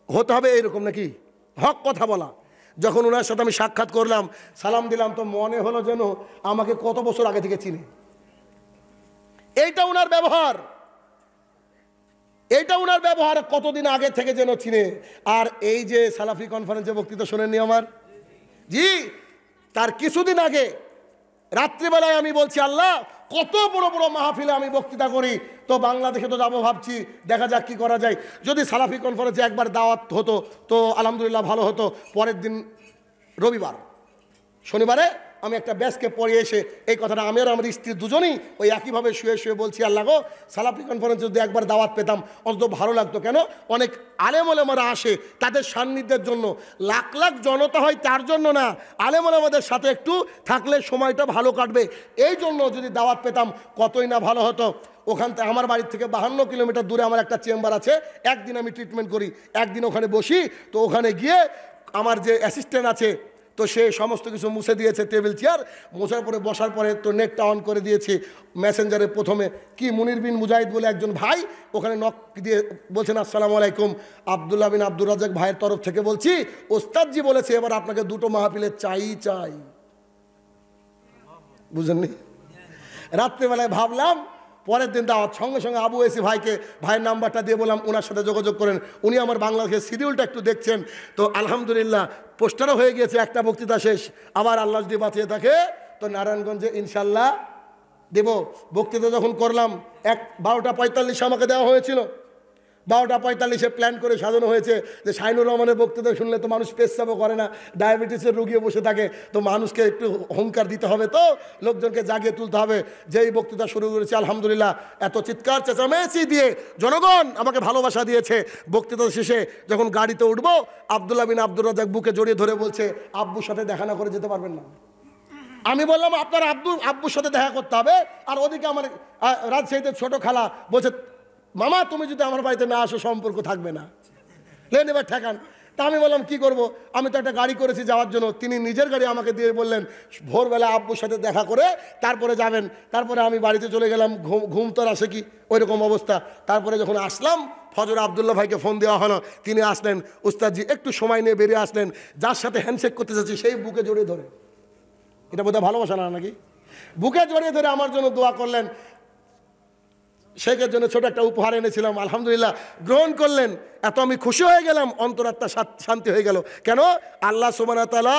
Speaker 1: হতে হবে এইরকম নাকি? হক কথা বলা। যখন ওনার সাথে আমি সাক্ষাৎ করলাম, সালাম দিলাম, তো মনে হলো যেন আমাকে কত বছর আগে থেকে চিনে। এইটা ওনার ব্যবহার, এইটা ওনার ব্যবহার কতদিন আগে থেকে যেন চিনে। আর এই যে সালাফি কনফারেন্সে বক্তৃতা শোনেননি আমার? জি, তার কিছুদিন আগে রাত্রিবেলায় আমি বলছি আল্লাহ কত বড় বড় মাহফিলে আমি বক্তৃতা করি, তো বাংলাদেশে তো যাবো ভাবছি, দেখা যাক কি করা যায়। যদি সালাফি কনফারেন্সে একবার দাওয়াত হতো তো আলহামদুলিল্লাহ ভালো হতো। পরের দিন রবিবার, শনিবারে আমি একটা ব্যাচকে পড়ে এসে এই কথাটা আমি আর আমার স্ত্রী দুজনেই ওই একইভাবে শুয়ে শুয়ে বলছি আল্লাহ গো সালাফি কনফারেন্সে যদি একবার দাওয়াত পেতাম অন্তত ভালো লাগতো। কেন? অনেক আলেম ওলামারা আসে তাদের সান্নিধ্যের জন্য, লাখ লাখ জনতা হয় তার জন্য না, আলেম ওলামাদের সাথে একটু থাকলে সময়টা ভালো কাটবে, এই জন্য যদি দাওয়াত পেতাম কতই না ভালো হতো। ওখান থেকে আমার বাড়ির থেকে 52 কিলোমিটার দূরে আমার একটা চেম্বার আছে, একদিন আমি ট্রিটমেন্ট করি, একদিন ওখানে বসি। তো ওখানে গিয়ে আমার যে অ্যাসিস্ট্যান্ট আছে তো সে সমস্ত কিছু মুছে দিয়েছে, টেবিল চেয়ার মোছার পরে বসার পরে তো নেটটা অন করে দিয়েছি মেসেঞ্জারে। প্রথমে কি মুনির বিন মুজাহিদ বলে একজন ভাই ওখানে নক দিয়ে বলছেন আসসালামু আলাইকুম, আবদুল্লাহ বিন আব্দুর রাজ্জাক ভাইয়ের তরফ থেকে বলছি, ওস্তাদজি বলেছে এবার আপনাকে 2টো মাহফিলে চাই। বুঝেননি? রাত্রেবেলায় ভাবলাম পরের দিন দাওয়াত, সঙ্গে সঙ্গে আবু এসি ভাইকে ভাইয়ের নাম্বারটা দিয়ে বললাম ওনার সাথে যোগাযোগ করেন। উনি আমার বাংলাদেশের শিডিউলটা একটু দেখছেন। তো আলহামদুলিল্লাহ পোস্টারও হয়ে গিয়েছে, একটা বক্তৃতা শেষ। আবার আল্লাহ যদি বাঁচিয়ে থাকে তো নারায়ণগঞ্জে ইনশাল্লাহ দেব। বক্তৃতা যখন করলাম 12টা 45 আমাকে দেওয়া হয়েছিল। 12:45 প্ল্যান করে সাজানো হয়েছে যে শাইনুর রহমানের বক্তৃতা শুনলে তো মানুষ পেচ্ছাপও করে না, ডায়াবেটিসের রোগীও বসে থাকে, তো মানুষকে একটু হুঙ্কার দিতে হবে, তো লোকজনকে জাগিয়ে তুলতে হবে। যেই বক্তৃতা শুরু করেছে আলহামদুলিল্লাহ এত চিৎকার চেঁচামেচি দিয়ে জনগণ আমাকে ভালোবাসা দিয়েছে। বক্তৃতা শেষে যখন গাড়িতে উঠবো, আব্দুল্লাহ বিন আব্দুর রাজ্জাক বুকে জড়িয়ে ধরে বলছে, আব্বুর সাথে দেখা না করে যেতে পারবেন না। আমি বললাম আপনার আব্বুর সাথে দেখা করতে হবে। আর ওদিকে আমার রাজশাহীতে ছোট খালা বলছে, মামা তুমি যদি আমার বাড়িতে না আসো সম্পর্ক থাকবে না, লেন এবার ঠেকান। তা আমি বললাম কি করব, আমি তো একটা গাড়ি করেছি যাওয়ার জন্য। তিনি নিজের গাড়ি আমাকে দিয়ে বললেন ভোরবেলা আব্বুর সাথে দেখা করে তারপরে যাবেন। তারপরে আমি বাড়িতে চলে গেলাম, ঘুম তো আর আসে কি, ওই রকম অবস্থা। তারপরে যখন আসলাম ফজর আব্দুল্লাহ ভাইকে ফোন দেওয়া হলো, তিনি আসলেন, উস্তাদজি একটু সময় নিয়ে বেরিয়ে আসলেন, যার সাথে হ্যান্ডশেক করতে চাচ্ছি সেই বুকে জড়িয়ে ধরে, এটা বোধহয় ভালোবাসা না নাকি, বুকে জড়িয়ে ধরে আমার জন্য দোয়া করলেন। শেখের জন্য ছোট একটা উপহার এনেছিলাম, আলহামদুলিল্লাহ গ্রহণ করলেন। এত আমি খুশি হয়ে গেলাম, অন্তরাত্মা শান্তি হয়ে গেল। কেন? আল্লাহ সুবহানাহু ওয়া তাআলা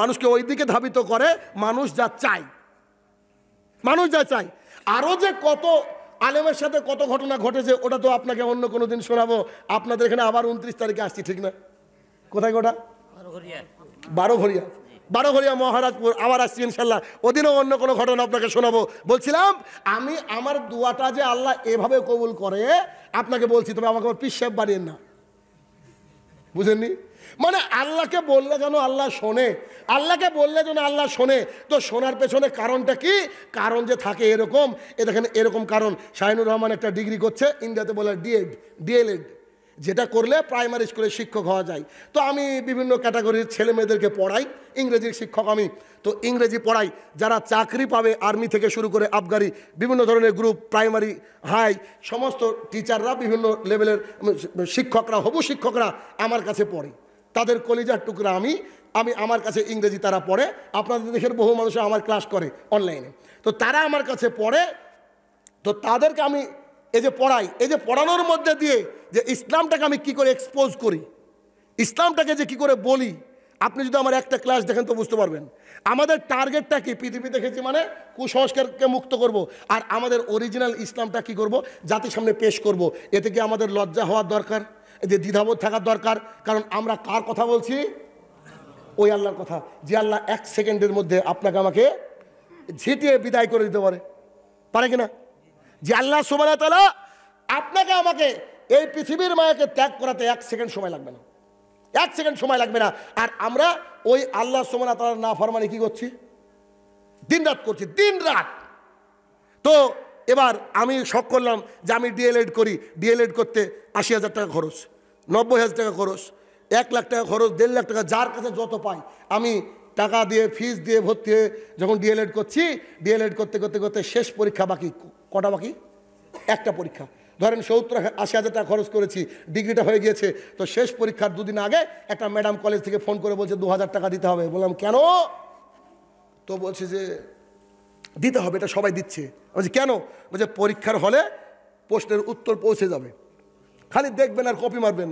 Speaker 1: মানুষকে ওই দিকে ধাবিত করে মানুষ যা চায়, মানুষ যা চায়। আরও যে কত আলেমের সাথে কত ঘটনা ঘটেছে ওটা তো আপনাকে অন্য কোনো দিন শোনাবো। আপনাদের এখানে আবার 29 তারিখে আসছি, ঠিক না? কোথায় গোটা? বারোঘরিয়া মহারাজপুর আবার আসছি ইনশাল্লাহ, ওদিনও অন্য কোনো ঘটনা আপনাকে শোনাবো। বলছিলাম আমি আমার দোয়াটা যে আল্লাহ এভাবে কবুল করে আপনাকে বলছি, তবে আমাকে পিস সাহেব বানিয়েন না, বুঝেননি? মানে আল্লাহকে বললে যেন আল্লাহ শোনে, আল্লাহকে বললে যেন আল্লাহ শোনে। তো শোনার পেছনে কারণটা কি? কারণ যে থাকে এরকম, এ দেখেন এরকম কারণ। শাহিনুর রহমান একটা ডিগ্রি করছে, ইন্ডিয়াতে বলে ডিএলএড, যেটা করলে প্রাইমারি স্কুলে শিক্ষক হওয়া যায়। তো আমি বিভিন্ন ক্যাটাগরির ছেলে মেয়েদেরকে পড়াই, ইংরেজির শিক্ষক আমি। তো ইংরেজি পড়াই, যারা চাকরি পাবে আর্মি থেকে শুরু করে আবগারি বিভিন্ন ধরনের গ্রুপ, প্রাইমারি হাই, সমস্ত টিচাররা বিভিন্ন লেভেলের শিক্ষকরা, হবু শিক্ষকরা আমার কাছে পড়ে। তাদের কলিজার টুকরা আমি আমার কাছে ইংরেজি তারা পড়ে। আপনাদের দেশের বহু মানুষ আমার ক্লাস করে অনলাইনে, তো তারা আমার কাছে পড়ে। তো তাদেরকে আমি এই যে পড়াই, এই যে পড়ানোর মধ্যে দিয়ে যে ইসলামটাকে আমি কি করে এক্সপোজ করি, ইসলামটাকে যে কি করে বলি, আপনি যদি আমার একটা ক্লাস দেখেন তো বুঝতে পারবেন। আমাদের টার্গেটটা কি? পৃথিবী দেখেছি মানে কুসংস্কারকে মুক্ত করব, আর আমাদের অরিজিনাল ইসলামটা কি করব? জাতির সামনে পেশ করব। এতে কি আমাদের লজ্জা হওয়ার দরকার, যে দ্বিধাবোধ থাকার দরকার? কারণ আমরা কার কথা বলছি? ওই আল্লাহর কথা, যে আল্লাহ 1 সেকেন্ডের মধ্যে আপনাকে আমাকে ঝিটিয়ে বিদায় করে দিতে পারে কিনা? যে আল্লাহ সুবহানাহু ওয়া তাআলা আপনাকে আমাকে এই পৃথিবীর মায়াকে ত্যাগ করাতে 1 সেকেন্ড সময় লাগবে না, 1 সেকেন্ড সময় লাগবে না। আর আমরা ওই আল্লাহ সুবহানাহু ওয়া তাআলার নাফরমানি কি করছি? দিন রাত করছি, দিন রাত। তো এবার আমি শখ করলাম যে আমি ডিএলএড করি। ডিএলএড করতে 80,000 টাকা খরচ, 90,000 টাকা খরচ, 1 লাখ টাকা খরচ, 1.5 লাখ টাকা, যার কাছে যত পাই আমি টাকা দিয়ে ফিস দিয়ে ভর্তি হয়ে যখন ডিএলএড করছি, ডিএলএড করতে করতে করতে শেষ পরীক্ষা বাকি, কটা বাকি? একটা পরীক্ষা। ধরেন 70-80,000 টাকা খরচ করেছি, ডিগ্রিটা হয়ে গিয়েছে। তো শেষ পরীক্ষার 2 দিন আগে একটা ম্যাডাম কলেজ থেকে ফোন করে বলছে 2,000 টাকা দিতে হবে। বললাম কেন? তো বলছে যে দিতে হবে, এটা সবাই দিচ্ছে। বলছি কেন? বলছে পরীক্ষার হলে প্রশ্নের উত্তর পৌঁছে যাবে, খালি দেখবেন আর কপি মারবেন।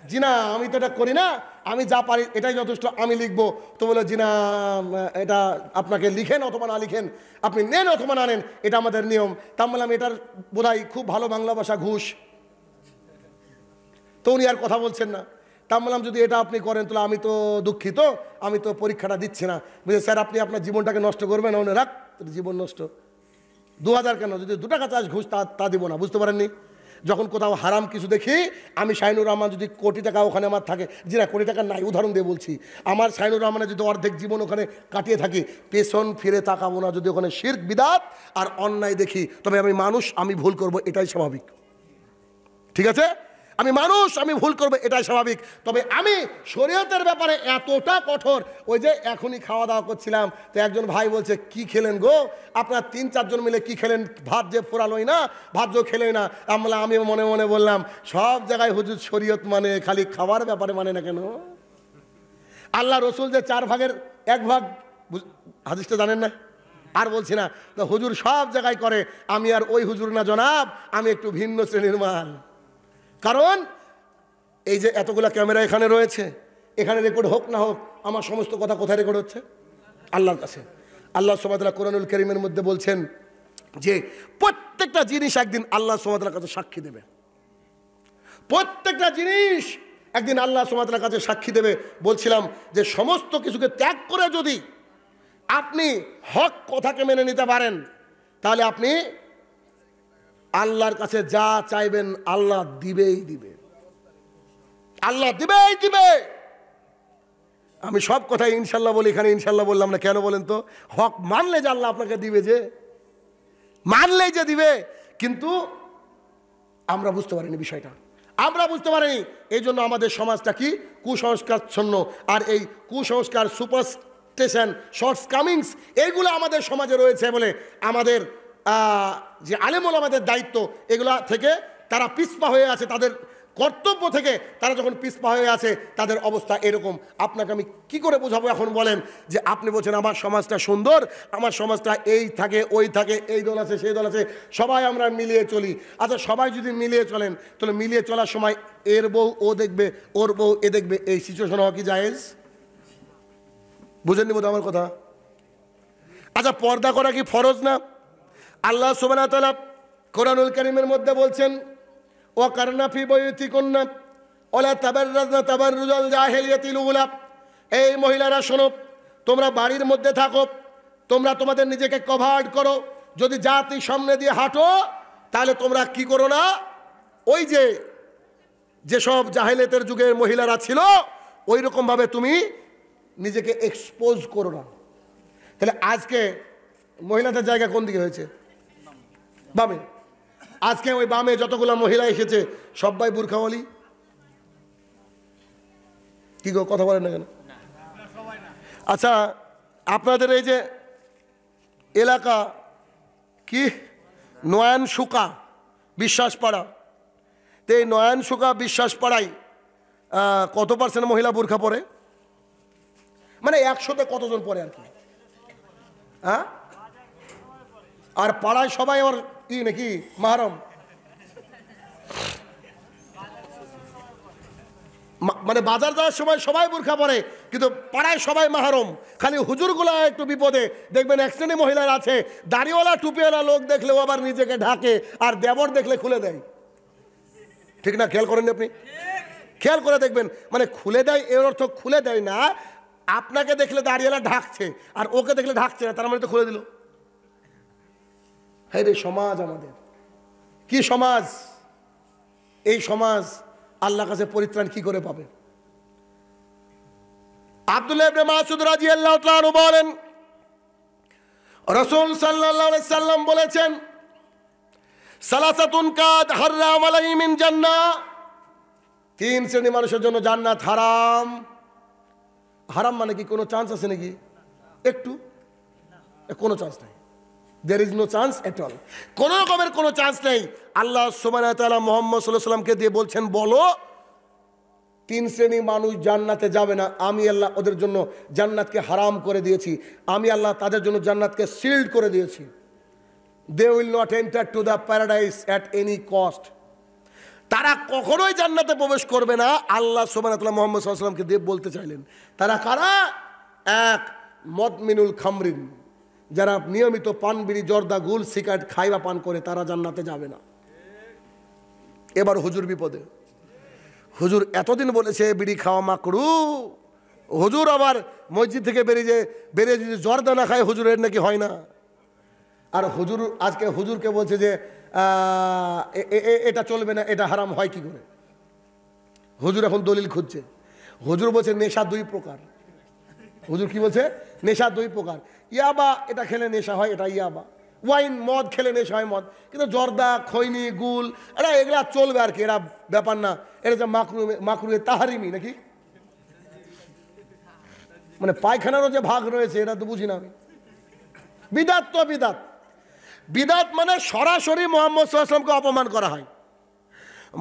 Speaker 1: জি না, আমি তো এটা করি না, আমি যা পারি এটাই যথেষ্ট, আমি লিখবো। তো বলে জি না, এটা আপনাকে লিখেন অথবা না লিখেন, আপনি নেন অথবা না নেন, এটা আমাদের নিয়ম। তা বললাম এটার বোধহয় খুব ভালো বাংলা ভাষা ঘুষ। তো উনি আর কথা বলছেন না। তা বললাম যদি এটা আপনি করেন তাহলে আমি তো দুঃখিত, আমি তো পরীক্ষাটা দিচ্ছি না। বুঝে স্যার আপনি আপনার জীবনটাকে নষ্ট করবেন? ওনে রাখ, জীবন নষ্ট। 2,000 কেন, যদি 2 টাকা চাষ ঘুষ তা দিব না। বুঝতে পারেননি? যখন কোথাও হারাম কিছু দেখি, আমি শাহিনুর রহমান যদি কোটি টাকা ওখানে আমার থাকে, জি না কোটি টাকা নাই, উদাহরণ দিয়ে বলছি, আমার শাহিনুর রহমানের যদি অর্ধেক জীবন ওখানে কাটিয়ে থাকি, পেছন ফিরে তাকাবো না। যদি ওখানে শিরক বিদাত আর অন্যায় দেখি, তবে আমি মানুষ, আমি ভুল করব, এটাই স্বাভাবিক। ঠিক আছে? আমি মানুষ, আমি ভুল করবো, এটাই স্বাভাবিক। তবে আমি শরীয়তের ব্যাপারে এতটা কঠোর। ওই যে এখনই খাওয়া দাওয়া করছিলাম, তো একজন ভাই বলছে কি খেলেন গো আপনারা 3-4 জন মিলে, কি খেলেন? ভাত যে ফোরালোই না, ভাত যে খেলেই না। আমি মনে মনে বললাম সব জায়গায় হুজুর শরীয়ত মানে, খালি খাবার ব্যাপারে মানে না কেন? আল্লাহ রসুল যে 4 ভাগের 1 ভাগ, হাদিসটা জানেন না? আর বলছি না, তো হুজুর সব জায়গায় করে, আমি আর ওই হুজুর না জনাব, আমি একটু ভিন্ন শ্রেণীর মাল। কারণ এই যে এতগুলা ক্যামেরা এখানে রয়েছে, এখানে রেকর্ড হোক না হোক, আমার সমস্ত কথা কোথায় রেকর্ড হচ্ছে? আল্লাহর কাছে। আল্লাহ সুবহানাহু ওয়া তাআলা কোরআনুল কারীমের মধ্যে বলছেন যে প্রত্যেকটা জিনিস একদিন আল্লাহ সুবহানাহু ওয়া তাআলার কাছে সাক্ষী দেবে। প্রত্যেকটা জিনিস একদিন আল্লাহ সুবহানাহু ওয়া তাআলার কাছে সাক্ষী দেবে। বলছিলাম যে সমস্ত কিছুকে ত্যাগ করে যদি আপনি হক কথাকে মেনে নিতে পারেন, তাহলে আপনি আল্লাহর কাছে যা চাইবেন আল্লাহ দিবেই দিবে, আল্লাহ দিবেই দিবে। আমি সব কথাই ইনশাল্লাহ বলি, এখানে ইনশাল্লাহ বললাম না কেন বলেন তো? হক মানলে যে আল্লাহ আপনাকে দিবে, যে মানলেই যে দিবে। কিন্তু আমরা বুঝতে পারিনি বিষয়টা, আমরা বুঝতে পারিনি। এই জন্য আমাদের সমাজটা কি কুসংস্কারচ্ছন্ন। আর এই কুসংস্কার, সুপারস্টিশন, শর্টস কামিংস, এইগুলো আমাদের সমাজে রয়েছে বলে আমাদের যে আলেম ওলামাদের দায়িত্ব, এগুলা থেকে তারা পিছপা হয়ে আছে। তাদের কর্তব্য থেকে তারা যখন পিছপা হয়ে আছে, তাদের অবস্থা এরকম। আপনাকে আমি কি করে বোঝাবো এখন বলেন? যে আপনি বলছেন আমার সমাজটা সুন্দর, আমার সমাজটা এই থাকে ওই থাকে, এই দল আছে সেই দল আছে, সবাই আমরা মিলিয়ে চলি। আচ্ছা, সবাই যদি মিলিয়ে চলেন, তাহলে মিলিয়ে চলার সময় এর বউ ও দেখবে, ওর বউ এ দেখবে, এই সিচুয়েশন হওয়া কি জায়েজ? বুঝেননি বোধ আমার কথা? আচ্ছা, পর্দা করা কি ফরজ না? আল্লাহ সুবহানাহু ওয়া তাআলা কোরআনুল কারীমের মধ্যে বলছেন, ওয়াকারনা ফি বুয়ুতিকুন্না ওয়ালা তাবাররাজনা তাবাররুজাল জাহিলিয়াতিল উলা। এই মহিলারা শোনো, তোমরা বাড়ির মধ্যে থাকো, তোমরা তোমাদের নিজেকে কভার করো। যদি জাতি সামনে দিয়ে হাঁটো, তাহলে তোমরা কি করো না, ওই যে যেসব জাহিলিয়াতের যুগের মহিলারা ছিল ওই রকমভাবে তুমি নিজেকে এক্সপোজ করো না। তাহলে আজকে মহিলাদের জায়গা কোন দিকে হয়েছে? বামে। আজকে ওই বামে যতগুলো মহিলা এসেছে সবাই বুরখাওয়ালি। কি গো, কথা বলেন না কেন? আচ্ছা, আপনাদের এই যে এলাকা কি নয়ন শুকা বিশ্বাসপাড়া, তো এই নয়ন শুকা বিশ্বাসপাড়ায় কত % মহিলা বুরখা পরে? মানে 100-তে কতজন পরে আর কি? হ্যাঁ, আর পাড়ায় সবাই ওর কি নাকি মাহরম? মানে বাজার যাওয়ার সময় সবাই বুরখা পরে, কিন্তু পাড়ায় সবাই মাহরম। খালি হুজুরগুলো একটু বিপদে। দেখবেন এক শ্রেণী মহিলার আছে, দাড়িওয়ালা টুপিওয়ালা লোক দেখলেও আবার নিজেকে ঢাকে, আর দেবর দেখলে খুলে দেয়। ঠিক না? খেয়াল করেন আপনি? খেয়াল করে দেখবেন, মানে খুলে দেয় এর অর্থ খুলে দেয় না, আপনাকে দেখলে দাড়িওয়ালা ঢাকছে আর ওকে দেখলে ঢাকছে না, তার মানে তো খুলে দিল। হ্যাঁ রে, সমাজ আমাদের কি সমাজ! এই সমাজ আল্লাহর কাছে পরিত্রাণ কি করে পাবে? আব্দুল্লাহ ইবনে মাসউদ রাদিয়াল্লাহু তাআলা আনহু বলেন, রাসূল সাল্লাল্লাহু আলাইহি সাল্লাম বলেছেন, সালাসাতুন কাদ হারাম আলাইহিম মিন জান্নাহ। 3 শ্রেণী মানুষের জন্য জান্নাত হারাম। হারাম মানে কি কোনো চান্স আছে নাকি? একটু কোনো চান্স নাই। There is no chance at all. কোনো রকমের কোনো চান্স নেই। আল্লাহ সুবহানাহু ওয়া তাআলা মুহাম্মদ সাল্লাল্লাহু আলাইহি ওয়াসাল্লামকে দিয়ে বলছেন, বলো 3 শ্রেণী মানুষ জান্নাতে যাবে না। আমি আল্লাহ ওদের জন্য জান্নাতকে হারাম করে দিয়েছি। আমি আল্লাহ তাদের জন্য জান্নাতকে সিল্ড করে দিয়েছি। They will not enter to the paradise at any cost. তারা কখনোই জান্নাতে প্রবেশ করবে না। আল্লাহ সুবহানাহু ওয়া তাআলা মুহাম্মদ সাল্লাল্লাহু আলাইহি ওয়াসাল্লামকে দিয়ে বলতে চাইলেন। তারা কারা? এক, মদমিনুল খামরিন, যারা নিয়মিত পান, বিড়ি, জর্দা, গুল, সিগারেট খায় বা পান করে, তারা জান্নাতে যাবে না। এবার হুজুর বিপদে। হুজুর এতদিন বলেছে বিড়ি খাওয়া মাকরু, হুজুর আবার মসজিদ থেকে বেরিয়ে যদি জর্দা না খায় হুজুরের নাকি হয় না। আর হুজুর আজকে হুজুরকে বলছে যে এটা চলবে না, এটা হারাম হয় কি করে? হুজুর এখন দলিল খুঁজছে। হুজুর বলছে নেশা 2 প্রকার। হুজুর কি বলছে? নেশা 2 প্রকার। ইয়াবা, এটা খেলে নেশা হয়, এটা ইয়াবা। ওয়াইন, মদ খেলে নেশা হয় মদ। কিন্তু জর্দা, খৈনি, গুল, এগুলা চলবে আর কি, এরা ব্যাপার না। এটা যে মাকরুহে তাহারিমি নাকি, মানে পায়খানারও যে ভাগ রয়েছে, এটা তো বুঝি না আমি। বিদাত তো বিদাত। বিদাত মানে সরাসরি মুহাম্মদ সাল্লাল্লাহু আলাইহি ওয়াসাল্লামকে অপমান করা হয়।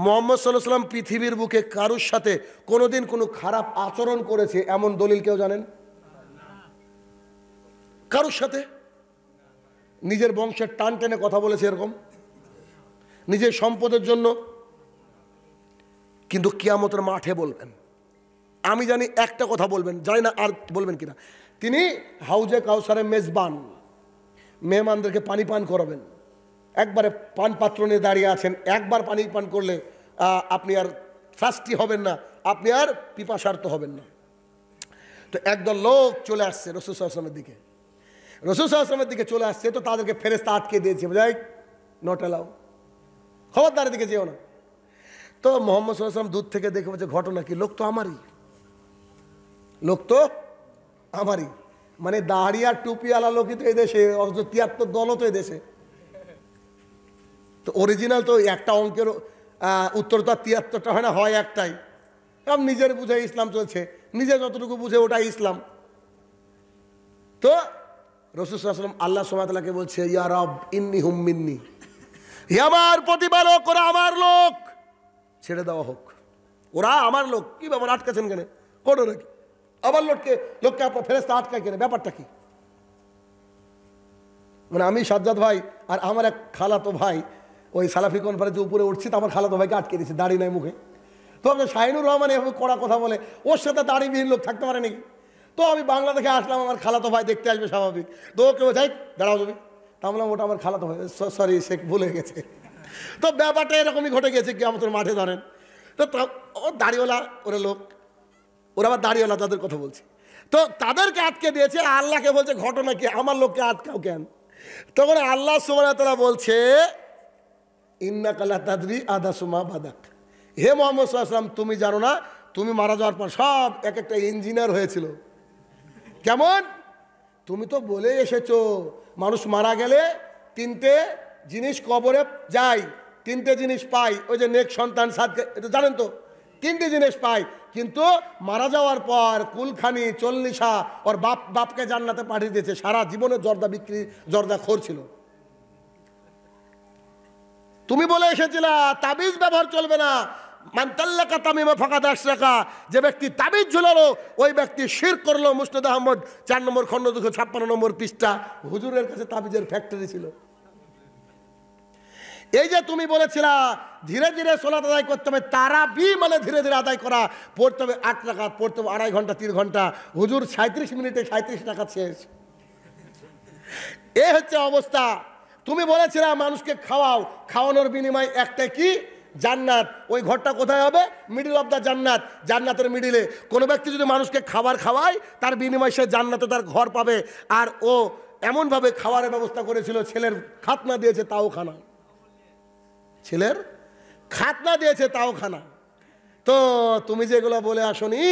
Speaker 1: মুহাম্মদ সাল্লাল্লাহু আলাইহি ওয়াসাল্লাম পৃথিবীর বুকে কারুর সাথে কোনোদিন কোনো খারাপ আচরণ করেছে এমন দলিল কেউ জানেন? কারুর সাথে নিজের বংশের টান টেনে কথা বলেছে এরকম, নিজের সম্পদের জন্য। কিন্তু কিয়ামতের মাঠে বলবেন, আমি জানি একটা কথা বলবেন, জানি না আর বলবেন কিনা, তিনি হাউজে কাউসারের মেজবান, মেহমানদেরকে পানি পান করাবেন। একবারে পান পাত্র নিয়ে দাঁড়িয়ে আছেন, একবার পানি পান করলে আপনি আর ফাস্টি হবেন না, আপনি আর পিপাসার্ত হবেন না। তো একদল লোক চলে আসছে রাসূল সাল্লাল্লাহু আলাইহি ওয়াসাল্লামের দিকে, রাসূল সাল্লাল্লাহু আলাইহি ওয়াসাল্লামের দিকে চলে আসছে। তো তাদেরকে ফেরেশতা আটকে দিয়েছে, যাই নট অ্যালাউ, খবরদার দিকে যেও না। তো মুহাম্মদ সাল্লাল্লাহু আলাইহি ওয়াসাল্লাম দূর থেকে দেখে বলছে ঘটনা কি, লোক তো আমারই, লোক তো আমারই, মানে দাড়ি আর টুপিওয়ালা লোকই তো এদেশে, 73 দলও তো এদেশে। তো অরিজিনাল তো একটা অঙ্কের উত্তর তো 73টা হয় না, হয় একটাই। আমি নিজের বুঝে ইসলাম চলছে, নিজে যতটুকু বুঝে ওটাই ইসলাম। তো রাসূল সাল্লাল্লাহু আলাইহি ওয়াসাল্লাম আল্লাহ সুবহানাহু ওয়া তাআলাকে বলছে, ইয়া রব ইন্নী হুম মিন্নি, হে আমার প্রতিপালক, ওরা আমার লোক, ছেড়ে দেওয়া হোক, ওরা আমার লোক। কি ব্যাপার, আটকাছেন কেন, কোনো নাকি আমার লোককে আপনার ফেরেশতা আটকায় কেন, ব্যাপারটা কি? মানে আমি সাজ্জাদ ভাই আর আমার এক খালাতো ভাই ওই সালাফি কনফারেন্সে উপরে উঠছি, তো আমার খালাতো ভাইকে আটকে দিয়েছে, দাড়ি নাই মুখে। তো আপনার শাহিনুর রহমান এভাবে কড়া কথা বলে, ওর সাথে দাড়িবিহীন লোক থাকতে পারে নাকি? তো আমি বাংলা থেকে আসলাম, আমার খালাতো ভাই দেখতে আসবে স্বাভাবিক। তো ওকে যাই দাঁড়াও তুমি, তা বললাম ওটা আমার খালাতো ভাই, সরি সে ভুলে গেছে। তো ব্যাপারটা এরকমই ঘটে গেছে, কি আমাদের মাঠে ধরেন। তো ও দাড়িওয়ালা ওরা লোক, ওরা আবার দাড়িওয়ালা, তাদের কথা বলছে। তো তাদেরকে আটকে দিয়েছে, আল্লাহকে বলছে ঘটনা কি, আমার লোককে আটকাও কেন? তখন আল্লাহ সুবহানাহু ওয়া তাআলা বলছে, ইন্নাকা লা তাদরি আদাসুমা বাদাক, হে মুহাম্মদ সাল্লাল্লাহু আলাইহি ওয়াসাল্লাম, তুমি জানো না, তুমি মারা যাওয়ার পর সব এক একটা ইঞ্জিনিয়ার হয়েছিল। কেমন? তুমি তো বলে এসেছো মানুষ মারা গেলে 3টে জিনিস কবরে যায়, 3টে জিনিস পাই, ওই যে নেক সন্তান সাদকা, এটা জানেন তো, 3টে জিনিস পাই। কিন্তু মারা যাওয়ার পর কুলখানি 40 ওর বাপকে জান্নাতে পাঠিয়ে দিয়েছে, সারা জীবনে জর্দা খোর ছিল। তুমি বলে এসেছিলা তাবিজ ব্যবহার চলবে না, মান তাল্লাকা তামিমা ফাকাদ আশরাকা, যে ব্যক্তি তাবিজ ঝুলালো ওই ব্যক্তি শিরক করলো। মুসনাদ আহমদ 4 নম্বর খণ্ড 256 নম্বর পৃষ্ঠা। হুজুরের কাছে তাবিজের ফ্যাক্টরি ছিল। এই যে তুমি বলেছিলা ধীরে ধীরে সালাত আদায় করতে হবে, তারাবি মানে ধীরে ধীরে আদায় করা, পড়তে হবে 8 রাকাত, পড়তে হবে 2.5 ঘন্টা 3 ঘন্টা। হুজুর 37 মিনিটে 37 রাকাত শেষ। এই হচ্ছে অবস্থা। তুমি বলেছিলা মানুষকে খাওয়াও, খাওয়ানোর বিনিময় একটা কি, জান্নাত। ওই ঘরটা কোথায় হবে? মিডল অফ দ্য জান্নাত, জান্নাতের মিডিলে। কোনো ব্যক্তি যদি মানুষকে খাবার খাওয়ায়, তার বিনিময় সে জান্নাতে তার ঘর পাবে। আর ও এমনভাবে খাবারের ব্যবস্থা করেছিল, ছেলের খাতনা দিয়েছে তাও খানা, ছেলের খাতনা দিয়েছে তাও খানা। তো তুমি যেগুলো বলে আসনি,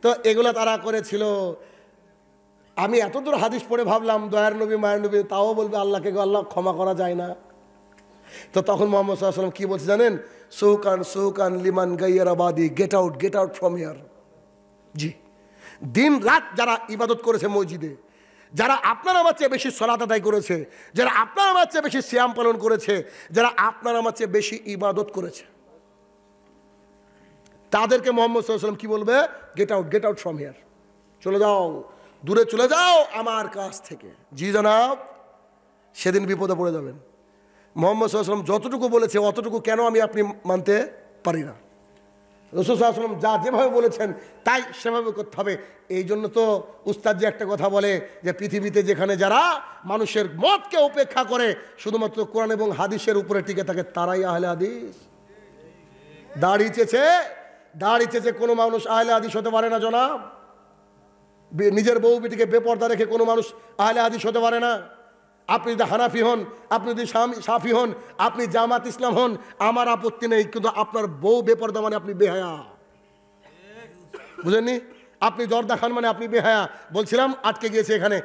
Speaker 1: তো এগুলো তারা করেছিল। আমি এতদূর হাদিস পড়ে ভাবলাম দয়ার নবী মায়ের নবী, তাও বলবে আল্লাহকে আল্লাহ ক্ষমা করা যায় না। তো তখন মুহাম্মদ সাল্লাল্লাহু আলাইহি ওয়াসাল্লাম কি বলছে জানেন? সুকান লিমান গায়রাবাদি, গেট আউট ফ্রম হিয়ার। জি, দিন রাত যারা ইবাদত করেছে মসজিদে, যারা আপনার আমার চেয়ে বেশি সালাত আদায় করেছে, যারা আপনার আমার চেয়ে বেশি সিয়াম পালন করেছে, যারা আপনার আমার চেয়ে বেশি ইবাদত করেছে, তাদেরকে মুহাম্মদ সাল্লাল্লাহু আলাইহি ওয়াসাল্লাম কি বলবে? গেট আউট ফ্রম হিয়ার, চলে যাও, দূরে চলে যাও আমার কাছ থেকে। জি জনাব, সেদিন বিপদে পড়ে যাবেন। মুহাম্মদ সাল্লাল্লাহু আলাইহি ওয়াসাল্লাম যতটুকু বলেছে অতটুকু কেন আমি আপনি মানতে পারি না? রাসূল সাল্লাল্লাহু আলাইহি ওয়াসাল্লাম যা যেভাবে বলেছেন তাই সেভাবে করতে হবে। এই জন্য তো উস্তাদ যে একটা কথা বলে যে পৃথিবীতে যেখানে যারা মানুষের মতকে উপেক্ষা করে শুধুমাত্র কোরআন এবং হাদিসের উপরে টিকে থাকে, তারাই আহলে হাদিস। দাঁড়িয়েছে কোনো মানুষ আহলে হাদিস হতে পারে না জনাব। নিজের বউ বেটিকে বেপর্দা রেখে কোনো মানুষ আহলে হাদিস হতে পারে না। আপনি যদি হানাফি হন, আপনি যদি শাফি হন, আপনি জামাত ইসলাম হন, আমার আপত্তি নেই, কিন্তু আপনার বউ বেপর্দা মানে আপনি বেহায়া। বুঝেননি? আপনি জর্দা খান মানে আপনি বেহায়া। বলছিলাম আটকে গিয়েছে এখানে।